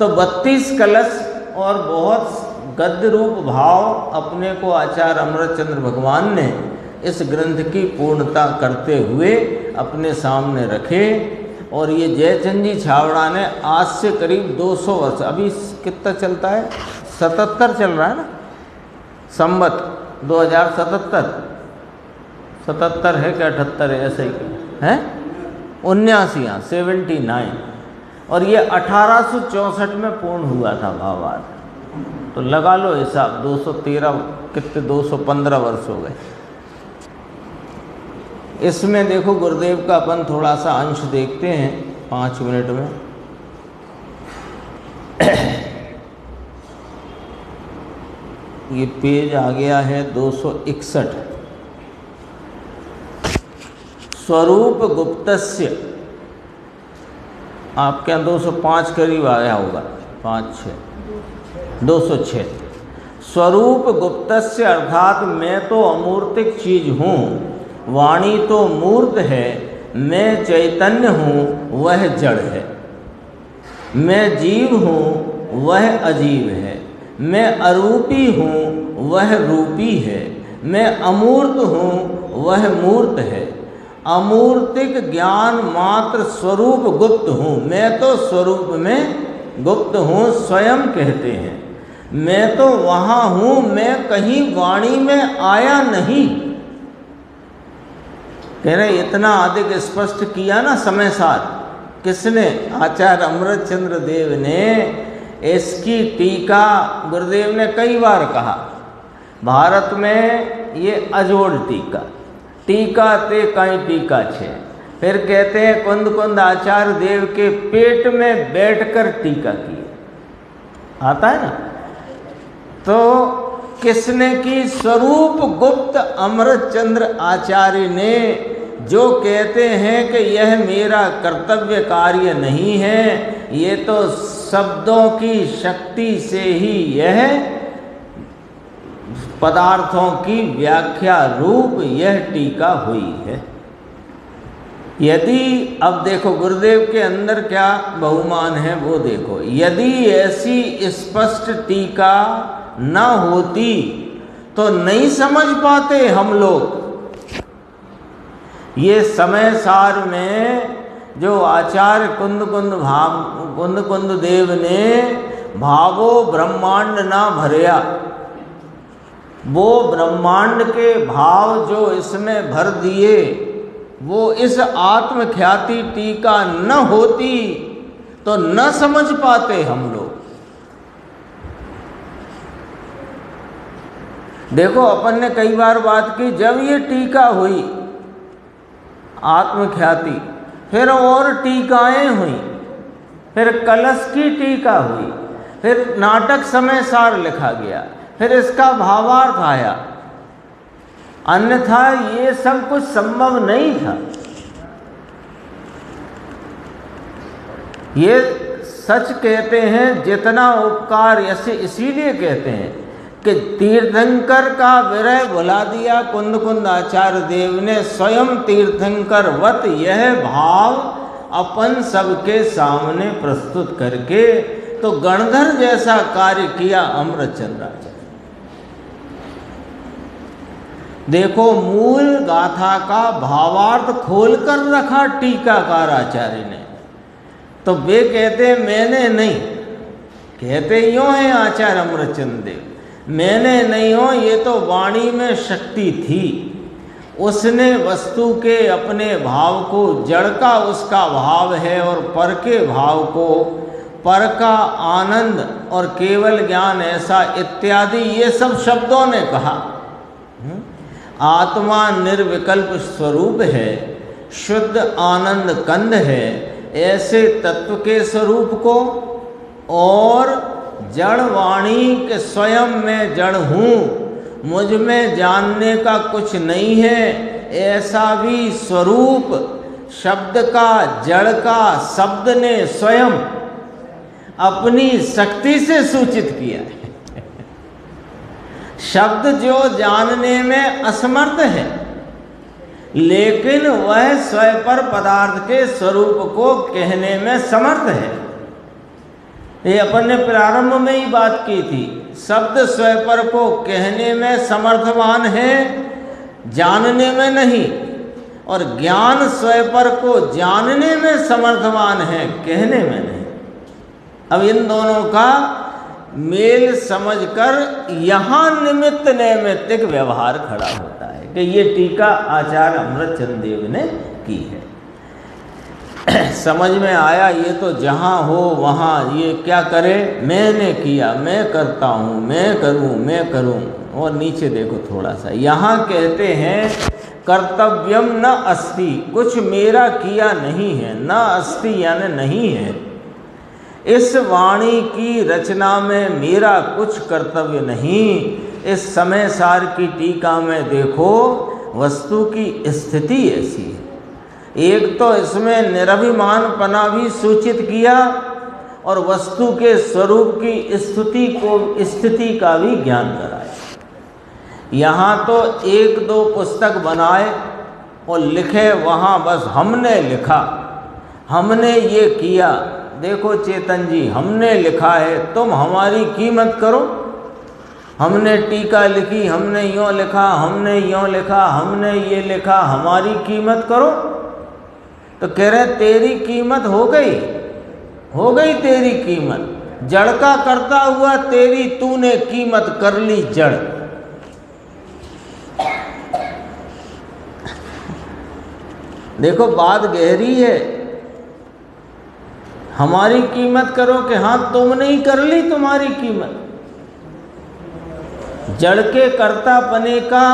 तो 32 कलश और बहुत गद्य रूप भाव अपने को आचार्य अमृतचंद्र भगवान ने इस ग्रंथ की पूर्णता करते हुए अपने सामने रखे। और ये जयचंद जी छावड़ा ने आज से करीब 200 वर्ष, अभी कितना चलता है, 77 चल रहा है ना, संवत 2077, 77 है कि 78 है, ऐसे ही है, 79, 79। और ये 1864 में पूर्ण हुआ था भावार्थ। तो लगा लो हिसाब, 213 कितने 215 वर्ष हो गए। इसमें देखो गुरुदेव का अपन थोड़ा सा अंश देखते हैं 5 मिनट में। ये पेज आ गया है 261। स्वरूप गुप्तस्य, आपके यहाँ 205 करीब आया होगा, 5-6, 206। स्वरूप गुप्तस्य अर्थात मैं तो अमूर्तिक चीज हूँ, वाणी तो मूर्त है, मैं चैतन्य हूँ वह जड़ है, मैं जीव हूँ वह अजीव है, मैं अरूपी हूँ वह रूपी है, मैं अमूर्त हूँ वह मूर्त है, अमूर्तिक ज्ञान मात्र स्वरूप गुप्त हूँ, मैं तो स्वरूप में गुप्त हूँ स्वयं कहते हैं। मैं तो वहाँ हूँ, मैं कहीं वाणी में आया नहीं। कह रहे इतना अधिक स्पष्ट किया ना समय साथ, किसने? आचार्य अमृतचंद्र देव ने। इसकी टीका गुरुदेव ने कई बार कहा, भारत में ये अजोड़ टीका, टीका ते कई टीका छे। फिर कहते हैं कुंद कुंद आचार्य देव के पेट में बैठकर टीका की, आता है ना। तो किसने की? स्वरूप गुप्त अमृतचंद्र आचार्य ने, जो कहते हैं कि यह मेरा कर्तव्य कार्य नहीं है, ये तो शब्दों की शक्ति से ही यह पदार्थों की व्याख्या रूप यह टीका हुई है। यदि अब देखो गुरुदेव के अंदर क्या बहुमान है वो देखो। यदि ऐसी स्पष्ट टीका न होती तो नहीं समझ पाते हम लोग। ये समय सार में जो आचार्य कुंद कुंद देव ने भावो ब्रह्मांड ना भरया, वो ब्रह्मांड के भाव जो इसमें भर दिए, वो इस आत्मख्याति टीका न होती तो न समझ पाते हम लोग। देखो अपन ने कई बार बात की, जब ये टीका हुई आत्मख्याति, फिर और टीकाएं हुई, फिर कलश की टीका हुई, फिर नाटक समय सार लिखा गया, फिर इसका भावार्थ आया, अन्यथा ये सब कुछ संभव नहीं था। ये सच कहते हैं, जितना उपकार ऐसे इसीलिए कहते हैं कि तीर्थंकर का विरह भुला दिया कुंद कुंद आचार्य देव ने, स्वयं तीर्थंकर वत यह भाव अपन सबके सामने प्रस्तुत करके तो गणधर जैसा कार्य किया अमृतचंद्र आचार्य। देखो, मूल गाथा का भावार्थ खोलकर रखा टीकाकार आचार्य ने। तो वे कहते मैंने नहीं, कहते यूं है आचार्य अमृतचंद्र देव, मैंने नहीं हो, ये तो वाणी में शक्ति थी। उसने वस्तु के अपने भाव को, जड़ का उसका भाव है और पर के भाव को, पर का आनंद और केवल ज्ञान ऐसा इत्यादि ये सब शब्दों ने कहा। आत्मा निर्विकल्प स्वरूप है, शुद्ध आनंद कंद है, ऐसे तत्व के स्वरूप को और जड़ वाणी के स्वयं में जड़ हूँ, मुझ में जानने का कुछ नहीं है, ऐसा भी स्वरूप शब्द का, जड़ का शब्द ने स्वयं अपनी शक्ति से सूचित किया है। शब्द जो जानने में असमर्थ है, लेकिन वह स्वपर पदार्थ के स्वरूप को कहने में समर्थ है। ये अपन ने प्रारंभ में ही बात की थी, शब्द स्वपर को कहने में समर्थवान है, जानने में नहीं, और ज्ञान स्वपर को जानने में समर्थवान है, कहने में नहीं। अब इन दोनों का मेल समझकर यहाँ निमित्त नैमित्तिक व्यवहार खड़ा होता है कि ये टीका आचार्य अमृतचंद्र देव ने की है। समझ में आया, ये तो जहाँ हो वहाँ ये क्या करे, मैंने किया, मैं करता हूँ, मैं करूँ। और नीचे देखो थोड़ा सा, यहाँ कहते हैं कर्तव्यम न अस्ति, कुछ मेरा किया नहीं है, न अस्ति यानी नहीं है। इस वाणी की रचना में मेरा कुछ कर्तव्य नहीं। इस समय सार की टीका में देखो, वस्तु की स्थिति ऐसी है। एक तो इसमें निरभिमानपना भी सूचित किया और वस्तु के स्वरूप की स्थिति का भी ज्ञान कराया। यहाँ तो एक दो पुस्तक बनाए और लिखे, वहाँ बस हमने लिखा, हमने ये किया। देखो चेतन जी, हमने लिखा है, तुम हमारी कीमत करो। हमने टीका लिखी, हमने यूँ लिखा, हमने यूँ लिखा, हमने ये लिखा, हमारी कीमत करो। तो कह रहे तेरी कीमत हो गई तेरी कीमत। जड़ का करता हुआ तेरी तूने कीमत कर ली जड़। देखो बात गहरी है। हमारी कीमत करो कि हाँ तुमने ही कर ली तुम्हारी कीमत। जड़ के कर्तापने का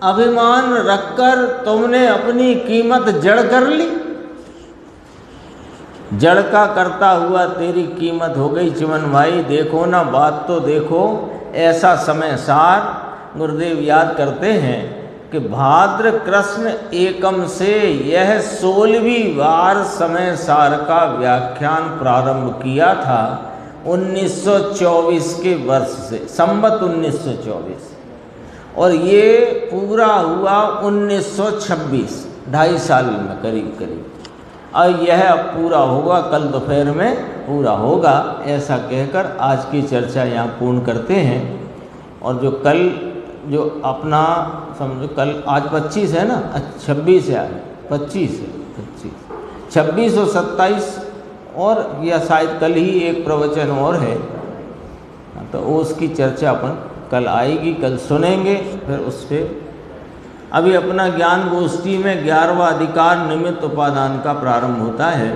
अभिमान रखकर तुमने अपनी कीमत जड़ कर ली। जड़ का करता हुआ तेरी कीमत हो गई। चिमन भाई देखो ना, बात तो देखो। ऐसा समय सार गुरुदेव याद करते हैं कि भाद्र कृष्ण एकम से यह 16वीं बार समय सार का व्याख्यान प्रारंभ किया था 1924 के वर्ष से, संवत 1924, और ये पूरा हुआ 1926, 2.5 साल में करीब। और यह अब पूरा होगा, कल दोपहर में पूरा होगा। ऐसा कहकर आज की चर्चा यहाँ पूर्ण करते हैं। और जो कल जो अपना समझो, कल आज 25 है ना, 26 है, आज 25 है, 26 और 27 और या शायद कल ही एक प्रवचन और है, तो उसकी चर्चा अपन कल आएगी, कल सुनेंगे। फिर उस पर अभी अपना ज्ञान गोष्ठी में 11वां अधिकार निमित्त उपादान का प्रारंभ होता है।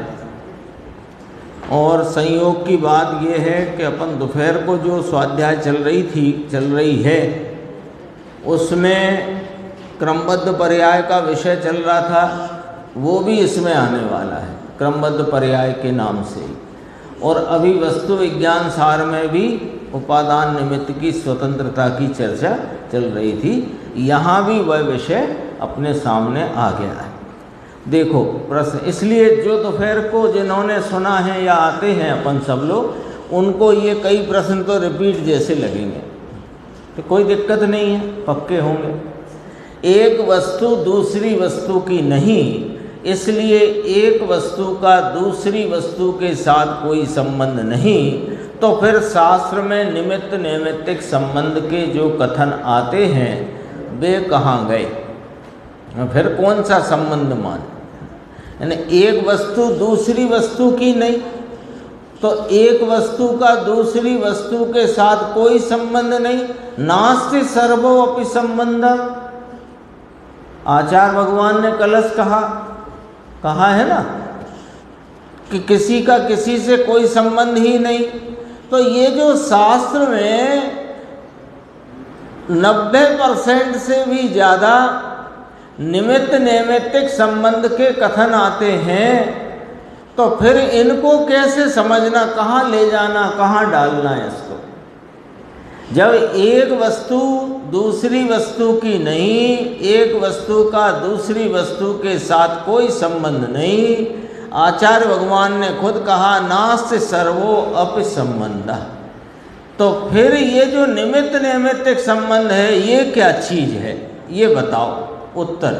और संयोग की बात यह है कि अपन दोपहर को जो स्वाध्याय चल रही है उसमें क्रमबद्ध पर्याय का विषय चल रहा था, वो भी इसमें आने वाला है क्रमबद्ध पर्याय के नाम से। और अभी वस्तु विज्ञान सार में भी उपादान निमित्त की स्वतंत्रता की चर्चा चल रही थी, यहाँ भी वह विषय अपने सामने आ गया है। देखो प्रश्न, इसलिए जो दोपहर को जिन्होंने सुना है या आते हैं अपन सब लोग, उनको ये कई प्रश्न तो रिपीट जैसे लगेंगे, तो कोई दिक्कत नहीं है, पक्के होंगे। एक वस्तु दूसरी वस्तु की नहीं, इसलिए एक वस्तु का दूसरी वस्तु के साथ कोई संबंध नहीं, तो फिर शास्त्र में निमित्त नैमित्तिक संबंध के जो कथन आते हैं वे कहाँ गए? फिर कौन सा संबंध मान? यानी एक वस्तु दूसरी वस्तु की नहीं, तो एक वस्तु का दूसरी वस्तु के साथ कोई संबंध नहीं। नास्ति सर्वो अपि संबंधम, आचार्य भगवान ने कलश कहा है ना कि किसी का किसी से कोई संबंध ही नहीं। तो ये जो शास्त्र में 90% से भी ज़्यादा निमित्त नैमित्तिक संबंध के कथन आते हैं, तो फिर इनको कैसे समझना, कहाँ ले जाना, कहाँ डालना है इसको? जब एक वस्तु दूसरी वस्तु की नहीं, एक वस्तु का दूसरी वस्तु के साथ कोई संबंध नहीं, आचार्य भगवान ने खुद कहा नास्ति सर्वो अपि संबंधः, तो फिर ये जो निमित्त नैमित्तिक संबंध है ये क्या चीज़ है, ये बताओ। उत्तर,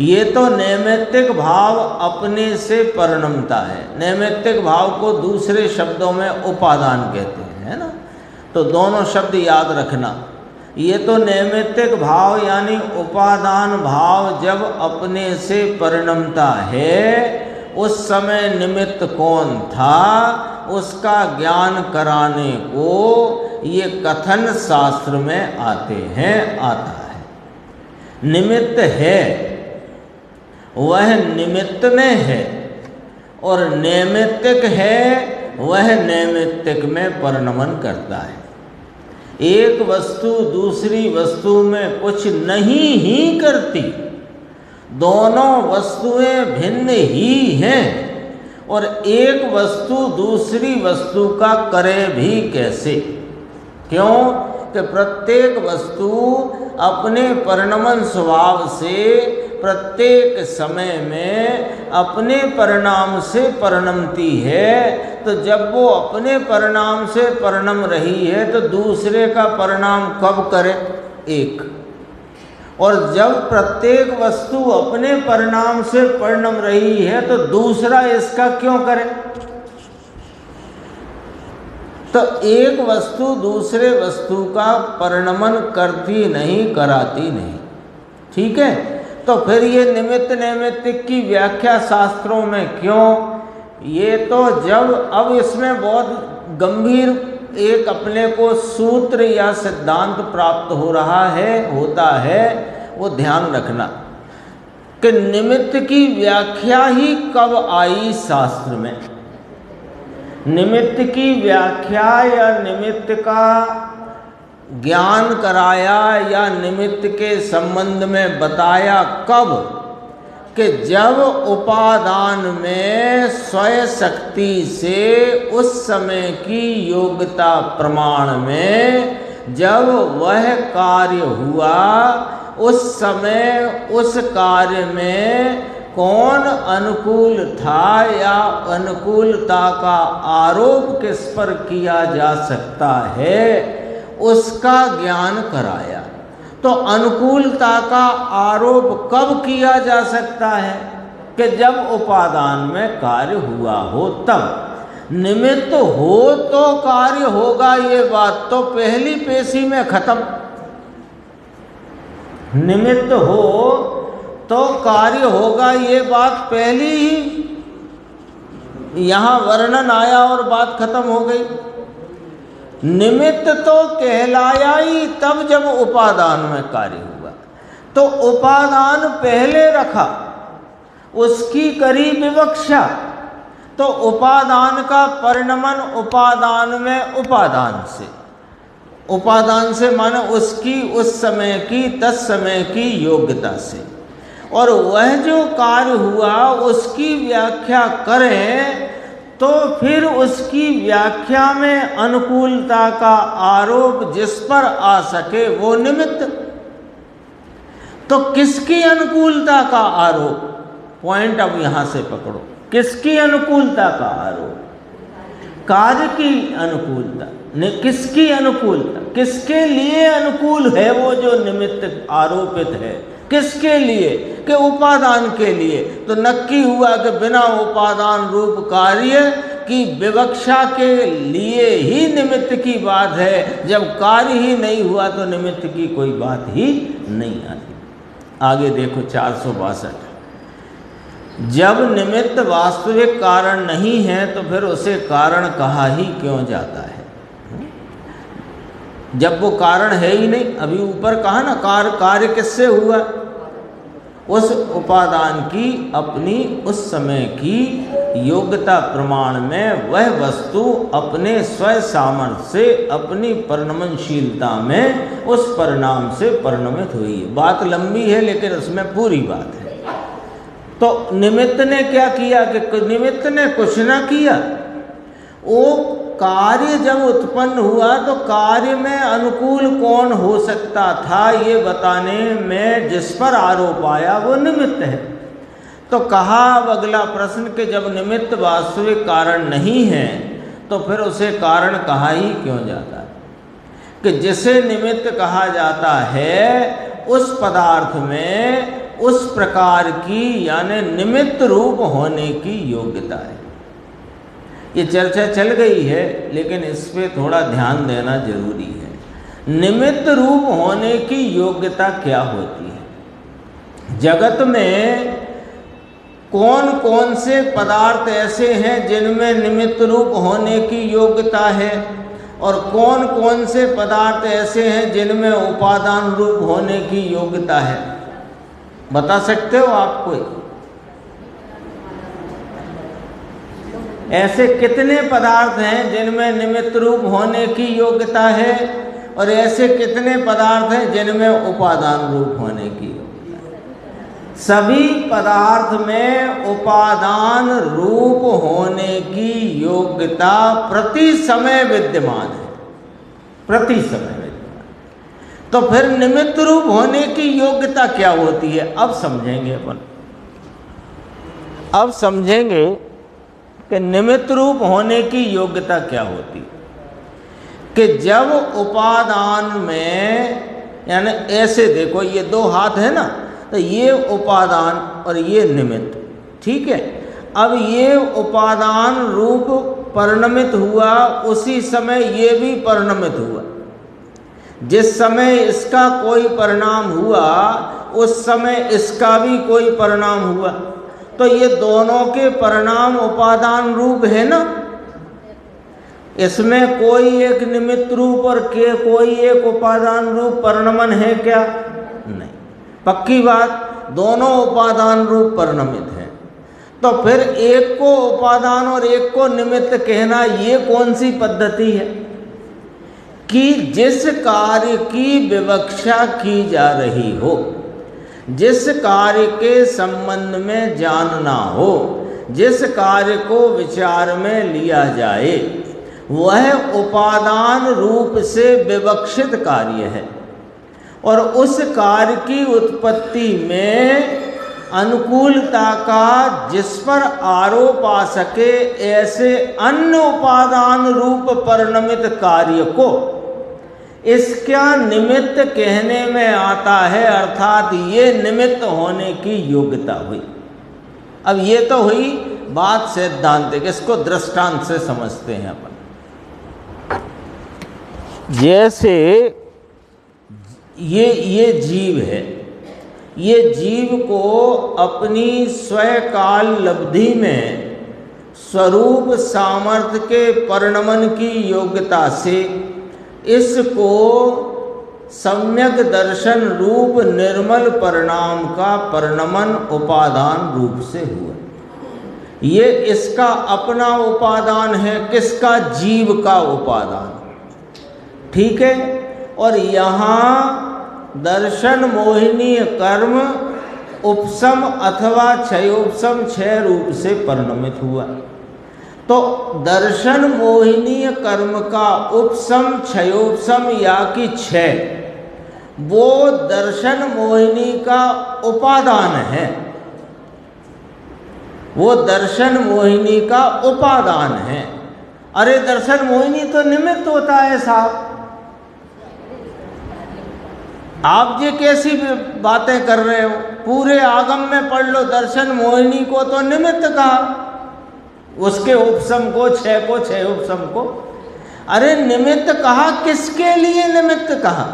ये तो नैमित्तिक भाव अपने से परिणमता है। नैमित्तिक भाव को दूसरे शब्दों में उपादान कहते हैं, है ना? तो दोनों शब्द याद रखना। ये तो नैमित्तिक भाव यानी उपादान भाव जब अपने से परिणमता है, उस समय निमित्त कौन था उसका ज्ञान कराने को ये कथन शास्त्र में आते हैं, आता है। निमित्त है वह निमित्त में है, और नैमित्तिक है वह नैमित्तिक में परिणमन करता है। एक वस्तु दूसरी वस्तु में कुछ नहीं ही करती, दोनों वस्तुएं भिन्न ही हैं, और एक वस्तु दूसरी वस्तु का करे भी कैसे? क्यों कि प्रत्येक वस्तु अपने परिणमन स्वभाव से प्रत्येक समय में अपने परिणाम से परिणमती है। तो जब वो अपने परिणाम से परिणम रही है तो दूसरे का परिणाम कब करे? एक। और जब प्रत्येक वस्तु अपने परिणाम से परिणम रही है तो दूसरा इसका क्यों करे? तो एक वस्तु दूसरे वस्तु का परिणमन करती नहीं, कराती नहीं, ठीक है? तो फिर ये निमित्त नैमित्तिक की व्याख्या शास्त्रों में क्यों? ये तो जब अब इसमें बहुत गंभीर एक अपने को सूत्र या सिद्धांत प्राप्त हो रहा है, होता है, वो ध्यान रखना कि निमित्त की व्याख्या ही कब आई शास्त्र में। निमित्त की व्याख्या या निमित्त का ज्ञान कराया या निमित्त के संबंध में बताया कब? कि जब उपादान में स्वयं शक्ति से उस समय की योग्यता प्रमाण में जब वह कार्य हुआ, उस समय उस कार्य में कौन अनुकूल था या अनुकूलता का आरोप किस पर किया जा सकता है, उसका ज्ञान कराया। तो अनुकूलता का आरोप कब किया जा सकता है? कि जब उपादान में कार्य हुआ हो तब। निमित्त हो तो कार्य होगा, ये बात तो पहली पेशी में खत्म। निमित्त हो तो कार्य होगा, ये बात पहली ही यहाँ वर्णन आया और बात खत्म हो गई। निमित्त तो कहलाया ही तब जब उपादान में कार्य हुआ। तो उपादान पहले रखा, उसकी करी विवक्षा, तो उपादान का परिणमन उपादान में उपादान से माने उसकी उस समय की तत्समय की योग्यता से, और वह जो कार्य हुआ उसकी व्याख्या करें तो फिर उसकी व्याख्या में अनुकूलता का आरोप जिस पर आ सके वो निमित्त। तो किसकी अनुकूलता का आरोप? पॉइंट अब यहाँ से पकड़ो। किसकी अनुकूलता का आरोप? कार्य की अनुकूलता। किसकी अनुकूलता? किसके लिए अनुकूल है वो जो निमित्त आरोपित है? किसके लिए? कि उपादान के लिए। तो नक्की हुआ कि बिना उपादान रूप कार्य की विवक्षा के लिए ही निमित्त की बात है। जब कार्य ही नहीं हुआ तो निमित्त की कोई बात ही नहीं आती। आगे देखो 462। जब निमित्त वास्तविक कारण नहीं है तो फिर उसे कारण कहा ही क्यों जाता है? जब वो कारण है ही नहीं। अभी ऊपर कहा ना, कार्य किससे हुआ? उस उपादान की अपनी उस समय की योग्यता प्रमाण में वह वस्तु अपने स्वयं सामर्थ्य से अपनी परिणमनशीलता में उस परिणाम से परिणमित हुई है। बात लंबी है लेकिन उसमें पूरी बात है। तो निमित्त ने क्या किया? कि निमित्त ने कुछ ना किया। वो कार्य जब उत्पन्न हुआ तो कार्य में अनुकूल कौन हो सकता था ये बताने में जिस पर आरोप आया वो निमित्त है। तो कहा अब अगला प्रश्न कि जब निमित्त वास्तविक कारण नहीं है तो फिर उसे कारण कहा ही क्यों जाता है? कि जिसे निमित्त कहा जाता है उस पदार्थ में उस प्रकार की यानी निमित्त रूप होने की योग्यता है। ये चर्चा चल गई है लेकिन इस पे थोड़ा ध्यान देना जरूरी है। निमित्त रूप होने की योग्यता क्या होती है? जगत में कौन कौन से पदार्थ ऐसे हैं जिनमें निमित्त रूप होने की योग्यता है और कौन कौन से पदार्थ ऐसे हैं जिनमें उपादान रूप होने की योग्यता है? बता सकते हो आप कोई? ऐसे कितने पदार्थ हैं जिनमें निमित्त रूप होने की योग्यता है और ऐसे कितने पदार्थ हैं जिनमें उपादान रूप होने की योग्यता है? सभी पदार्थ में उपादान रूप होने की योग्यता प्रति समय विद्यमान है। प्रति समय विद्यमान। तो फिर निमित्त रूप होने की योग्यता क्या होती है? अब समझेंगे अपन। अब समझेंगे कि निमित्त रूप होने की योग्यता क्या होती। कि जब उपादान में यानी ऐसे देखो, ये दो हाथ है ना, तो ये उपादान और ये निमित्त, ठीक है। अब ये उपादान रूप परिणमित हुआ, उसी समय ये भी परिणमित हुआ। जिस समय इसका कोई परिणाम हुआ उस समय इसका भी कोई परिणाम हुआ। तो ये दोनों के परिणाम उपादान रूप है ना। इसमें कोई एक निमित्त रूप और कोई एक उपादान रूप परिणमन है क्या? नहीं। पक्की बात, दोनों उपादान रूप परिणमित हैं। तो फिर एक को उपादान और एक को निमित्त कहना ये कौन सी पद्धति है? कि जिस कार्य की विवक्षा की जा रही हो, जिस कार्य के संबंध में जानना हो, जिस कार्य को विचार में लिया जाए, वह उपादान रूप से विवक्षित कार्य है और उस कार्य की उत्पत्ति में अनुकूलता का जिस पर आरोप आ सके ऐसे अन्य उपादान रूप परिणमित कार्य को इसका निमित्त कहने में आता है। अर्थात ये निमित्त होने की योग्यता हुई। अब ये तो हुई बात सैद्धांतिक, इसको दृष्टांत से समझते हैं अपन। जैसे ये जीव है, ये जीव को अपनी स्वकाल लब्धि में स्वरूप सामर्थ्य के परिणमन की योग्यता से इसको सम्यक दर्शन रूप निर्मल परिणाम का परिणमन उपादान रूप से हुआ। ये इसका अपना उपादान है। किसका? जीव का उपादान, ठीक है। और यहाँ दर्शन मोहिनी कर्म उपसम अथवा क्षयोपसम क्षय रूप से परिणमित हुआ। तो दर्शन मोहिनी कर्म का उपसम क्षयोपसम या कि क्षय, वो दर्शन मोहिनी का उपादान है। वो दर्शन मोहिनी का उपादान है। अरे दर्शन मोहिनी तो निमित्त होता है साहब, आप ये कैसी बातें कर रहे हो? पूरे आगम में पढ़ लो, दर्शन मोहिनी को तो निमित्त कहा, उसके उपसम को, छह को, छह उपसम को। अरे निमित्त कहा, किसके लिए निमित्त कहा?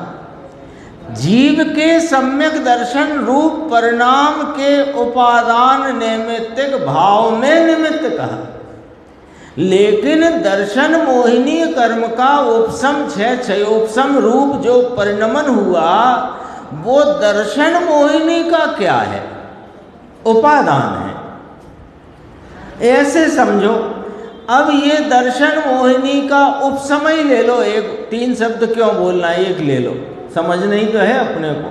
जीव के सम्यक दर्शन रूप परिणाम के उपादान नैमित्तिक भाव में निमित्त कहा। लेकिन दर्शन मोहिनी कर्म का उपसम छह उपसम रूप जो परिणमन हुआ, वो दर्शन मोहिनी का क्या है? उपादान है। ऐसे समझो। अब ये दर्शन मोहिनी का उपसमय ले लो, एक, तीन शब्द क्यों बोलना, एक ले लो, समझ नहीं तो है अपने को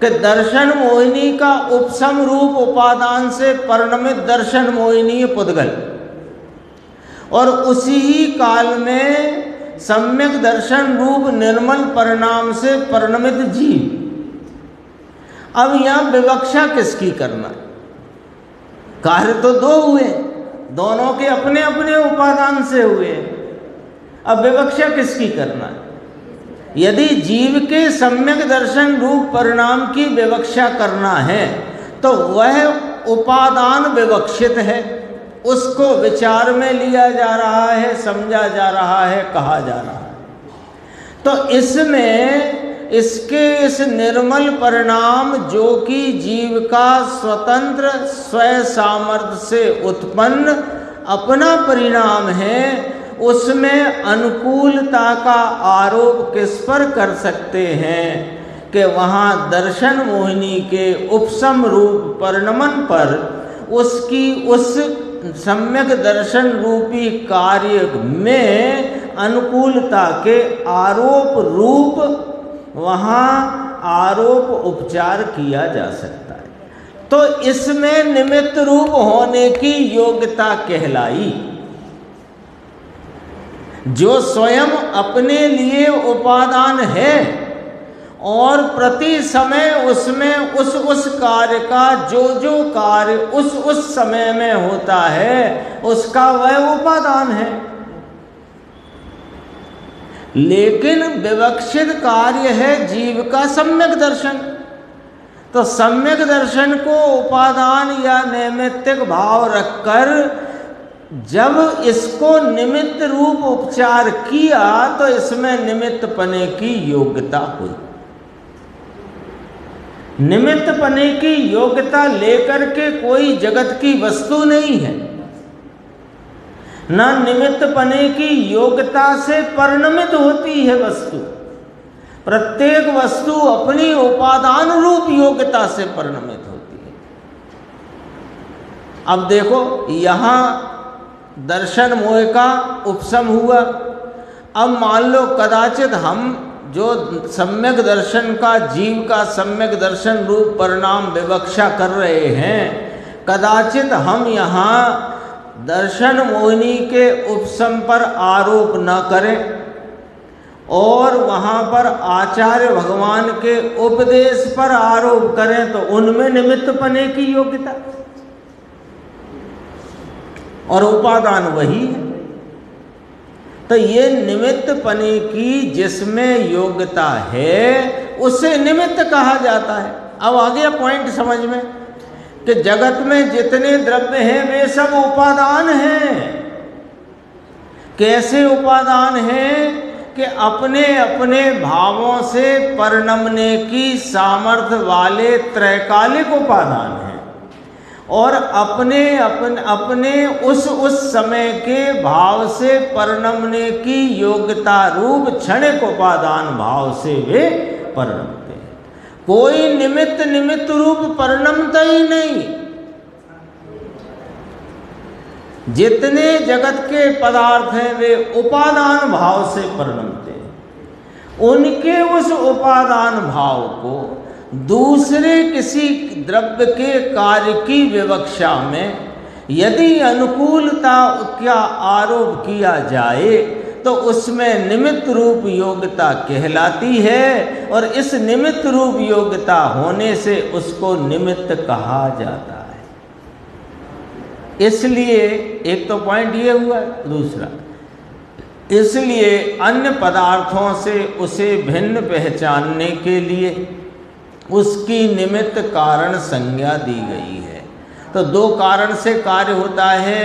कि दर्शन मोहिनी का उपसम रूप उपादान से परिणमित दर्शन मोहिनी पुद्गल, और उसी ही काल में सम्यक दर्शन रूप निर्मल परिणाम से परिणमित जीव। अब यहां विवक्षा किसकी करना? कार्य तो दो हुए, दोनों के अपने अपने उपादान से हुए, अब विवक्षा किसकी करना है? यदि जीव के सम्यक दर्शन रूप परिणाम की विवक्षा करना है तो वह उपादान विवक्षित है, उसको विचार में लिया जा रहा है, समझा जा रहा है, कहा जा रहा है। तो इसमें इसके इस निर्मल परिणाम जो कि जीव का स्वतंत्र स्वयं सामर्थ्य से उत्पन्न अपना परिणाम है, उसमें अनुकूलता का आरोप किस पर कर सकते हैं कि वहाँ दर्शन मोहिनी के उपसम रूप परिणमन पर उसकी उस सम्यक दर्शन रूपी कार्य में अनुकूलता के आरोप रूप वहाँ आरोप उपचार किया जा सकता है। तो इसमें निमित्त रूप होने की योग्यता कहलाई। जो स्वयं अपने लिए उपादान है और प्रति समय उसमें उस कार्य का जो कार्य उस समय में होता है उसका वह उपादान है। लेकिन विवक्षित कार्य है जीव का सम्यक दर्शन। तो सम्यक दर्शन को उपादान या नैमित्तिक भाव रखकर जब इसको निमित्त रूप उपचार किया तो इसमें निमित्त पने की योग्यता हुई। निमित्त पने की योग्यता लेकर के कोई जगत की वस्तु नहीं है, न निमित्त पने की योग्यता से परिणमित होती है वस्तु। प्रत्येक वस्तु अपनी उपादान रूप योग्यता से परिणमित होती है। अब देखो, यहां दर्शन मोह का उपसम हुआ। अब मान लो कदाचित हम जो सम्यक दर्शन का, जीव का सम्यक दर्शन रूप परिणाम विवक्षा कर रहे हैं, कदाचित हम यहाँ दर्शन मोहिनी के उपसम पर आरोप न करें और वहाँ पर आचार्य भगवान के उपदेश पर आरोप करें, तो उनमें निमित्त पने की योग्यता और उपादान वही है। तो ये निमित्त पने की जिसमें योग्यता है उसे निमित्त कहा जाता है। अब आ गया पॉइंट समझ में कि जगत में जितने द्रव्य हैं वे सब उपादान हैं। कैसे उपादान हैं कि अपने अपने भावों से परिणमने की सामर्थ्य वाले त्रैकालिक उपादान हैं और अपने उस समय के भाव से परिणमने की योग्यता रूप क्षणिक उपादान भाव से वे परिणमते हैं। कोई निमित्त रूप परिणमता ही नहीं। जितने जगत के पदार्थ हैं वे उपादान भाव से परिणमते हैं। उनके उस उपादान भाव को दूसरे किसी द्रव्य के कार्य की विवक्षा में यदि अनुकूलता का आरोप किया जाए तो उसमें निमित्त रूप योग्यता कहलाती है और इस निमित्त रूप योग्यता होने से उसको निमित्त कहा जाता है। इसलिए एक तो पॉइंट ये हुआ, दूसरा इसलिए अन्य पदार्थों से उसे भिन्न पहचानने के लिए उसकी निमित्त कारण संज्ञा दी गई है। तो दो कारण से कार्य होता है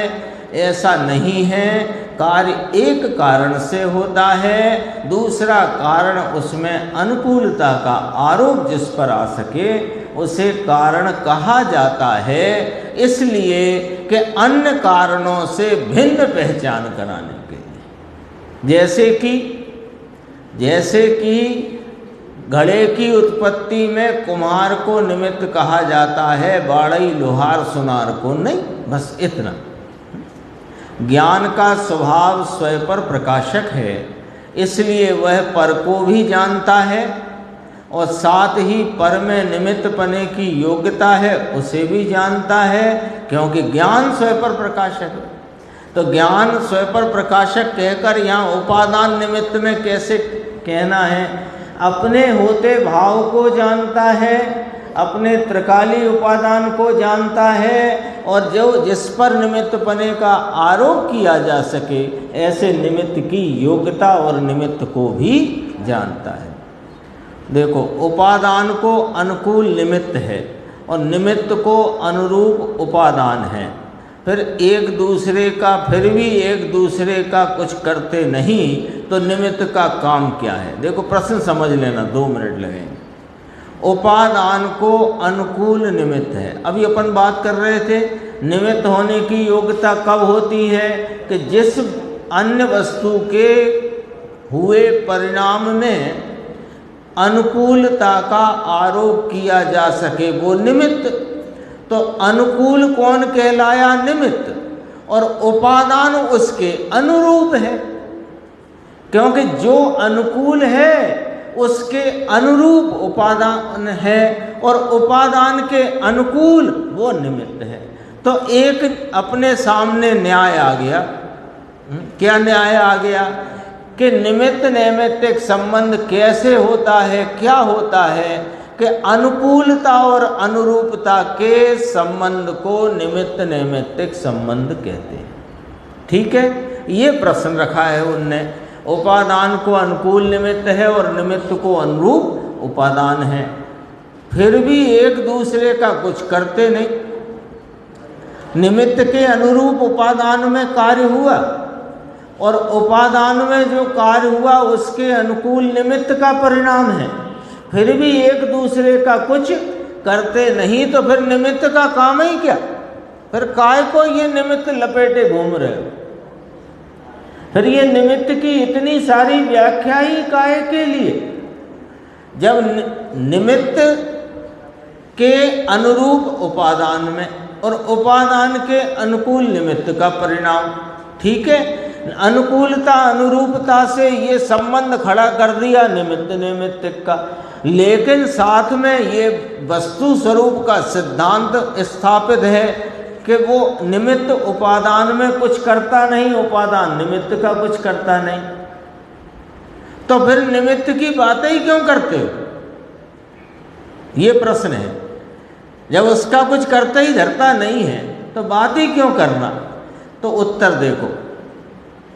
ऐसा नहीं है, कार्य एक कारण से होता है, दूसरा कारण उसमें अनुकूलता का आरोप जिस पर आ सके उसे कारण कहा जाता है, इसलिए कि अन्य कारणों से भिन्न पहचान कराने के लिए। जैसे कि घड़े की उत्पत्ति में कुम्हार को निमित्त कहा जाता है, बाड़ई लोहार सुनार को नहीं, बस इतना। ज्ञान का स्वभाव स्वयं पर प्रकाशक है, इसलिए वह पर को भी जानता है और साथ ही पर में निमित्त पने की योग्यता है उसे भी जानता है, क्योंकि ज्ञान स्वयं पर प्रकाशक है। तो ज्ञान स्वयं पर प्रकाशक कहकर यहाँ उपादान निमित्त में कैसे कहना है? अपने होते भाव को जानता है, अपने त्रिकाली उपादान को जानता है, और जो जिस पर निमित्त पने का आरोप किया जा सके ऐसे निमित्त की योग्यता और निमित्त को भी जानता है। देखो, उपादान को अनुकूल निमित्त है और निमित्त को अनुरूप उपादान है, फिर एक दूसरे का, फिर भी एक दूसरे का कुछ करते नहीं, तो निमित्त का काम क्या है? देखो, प्रश्न समझ लेना, 2 मिनट लगेंगे। उपादान को अनुकूल निमित्त है। अभी अपन बात कर रहे थे निमित्त होने की योग्यता कब होती है? कि जिस अन्य वस्तु के हुए परिणाम में अनुकूलता का आरोप किया जा सके, वो निमित्त। तो अनुकूल कौन कहलाया? निमित्त। और उपादान उसके अनुरूप है, क्योंकि जो अनुकूल है उसके अनुरूप उपादान है और उपादान के अनुकूल वो निमित्त है। तो एक अपने सामने न्याय आ गया। क्या न्याय आ गया? कि निमित्त नैमित्तिक संबंध कैसे होता है, क्या होता है? कि अनुकूलता और अनुरूपता के संबंध को निमित्त नैमित्तिक संबंध कहते हैं। ठीक है, ये प्रश्न रखा है उनने। उपादान को अनुकूल निमित्त है और निमित्त को अनुरूप उपादान है, फिर भी एक दूसरे का कुछ करते नहीं। निमित्त के अनुरूप उपादान में कार्य हुआ और उपादान में जो कार्य हुआ उसके अनुकूल निमित्त का परिणाम है, फिर भी एक दूसरे का कुछ करते नहीं, तो फिर निमित्त का काम ही क्या? फिर काय को ये निमित्त लपेटे घूम रहे हो? फिर ये निमित्त की इतनी सारी व्याख्या ही काय के लिए? जब निमित्त के अनुरूप उपादान में और उपादान के अनुकूल निमित्त का परिणाम, ठीक है, अनुकूलता अनुरूपता से ये संबंध खड़ा कर दिया निमित्त नैमित्तिक का, लेकिन साथ में ये वस्तु स्वरूप का सिद्धांत स्थापित है कि वो निमित्त उपादान में कुछ करता नहीं, उपादान निमित्त का कुछ करता नहीं। तो फिर निमित्त की बातें ही क्यों करते हो? ये प्रश्न है। जब उसका कुछ करते ही धरता नहीं है तो बात ही क्यों करना? तो उत्तर देखो,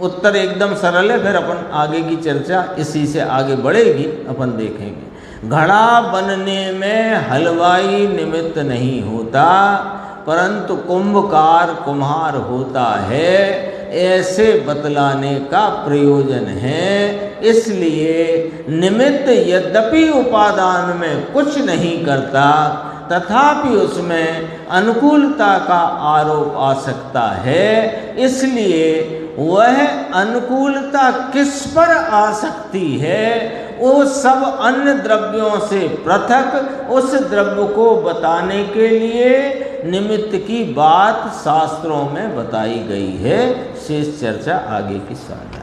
उत्तर एकदम सरल है, फिर अपन आगे की चर्चा इसी से आगे बढ़ेगी, अपन देखेंगे। घड़ा बनने में हलवाई निमित्त नहीं होता, परंतु कुंभकार कुम्हार होता है, ऐसे बतलाने का प्रयोजन है। इसलिए निमित्त यद्यपि उपादान में कुछ नहीं करता, तथापि उसमें अनुकूलता का आरोप आ सकता है। इसलिए वह अनुकूलता किस पर आ सकती है? वो सब अन्य द्रव्यों से पृथक उस द्रव्य को बताने के लिए निमित्त की बात शास्त्रों में बताई गई है। शेष चर्चा आगे की साथ।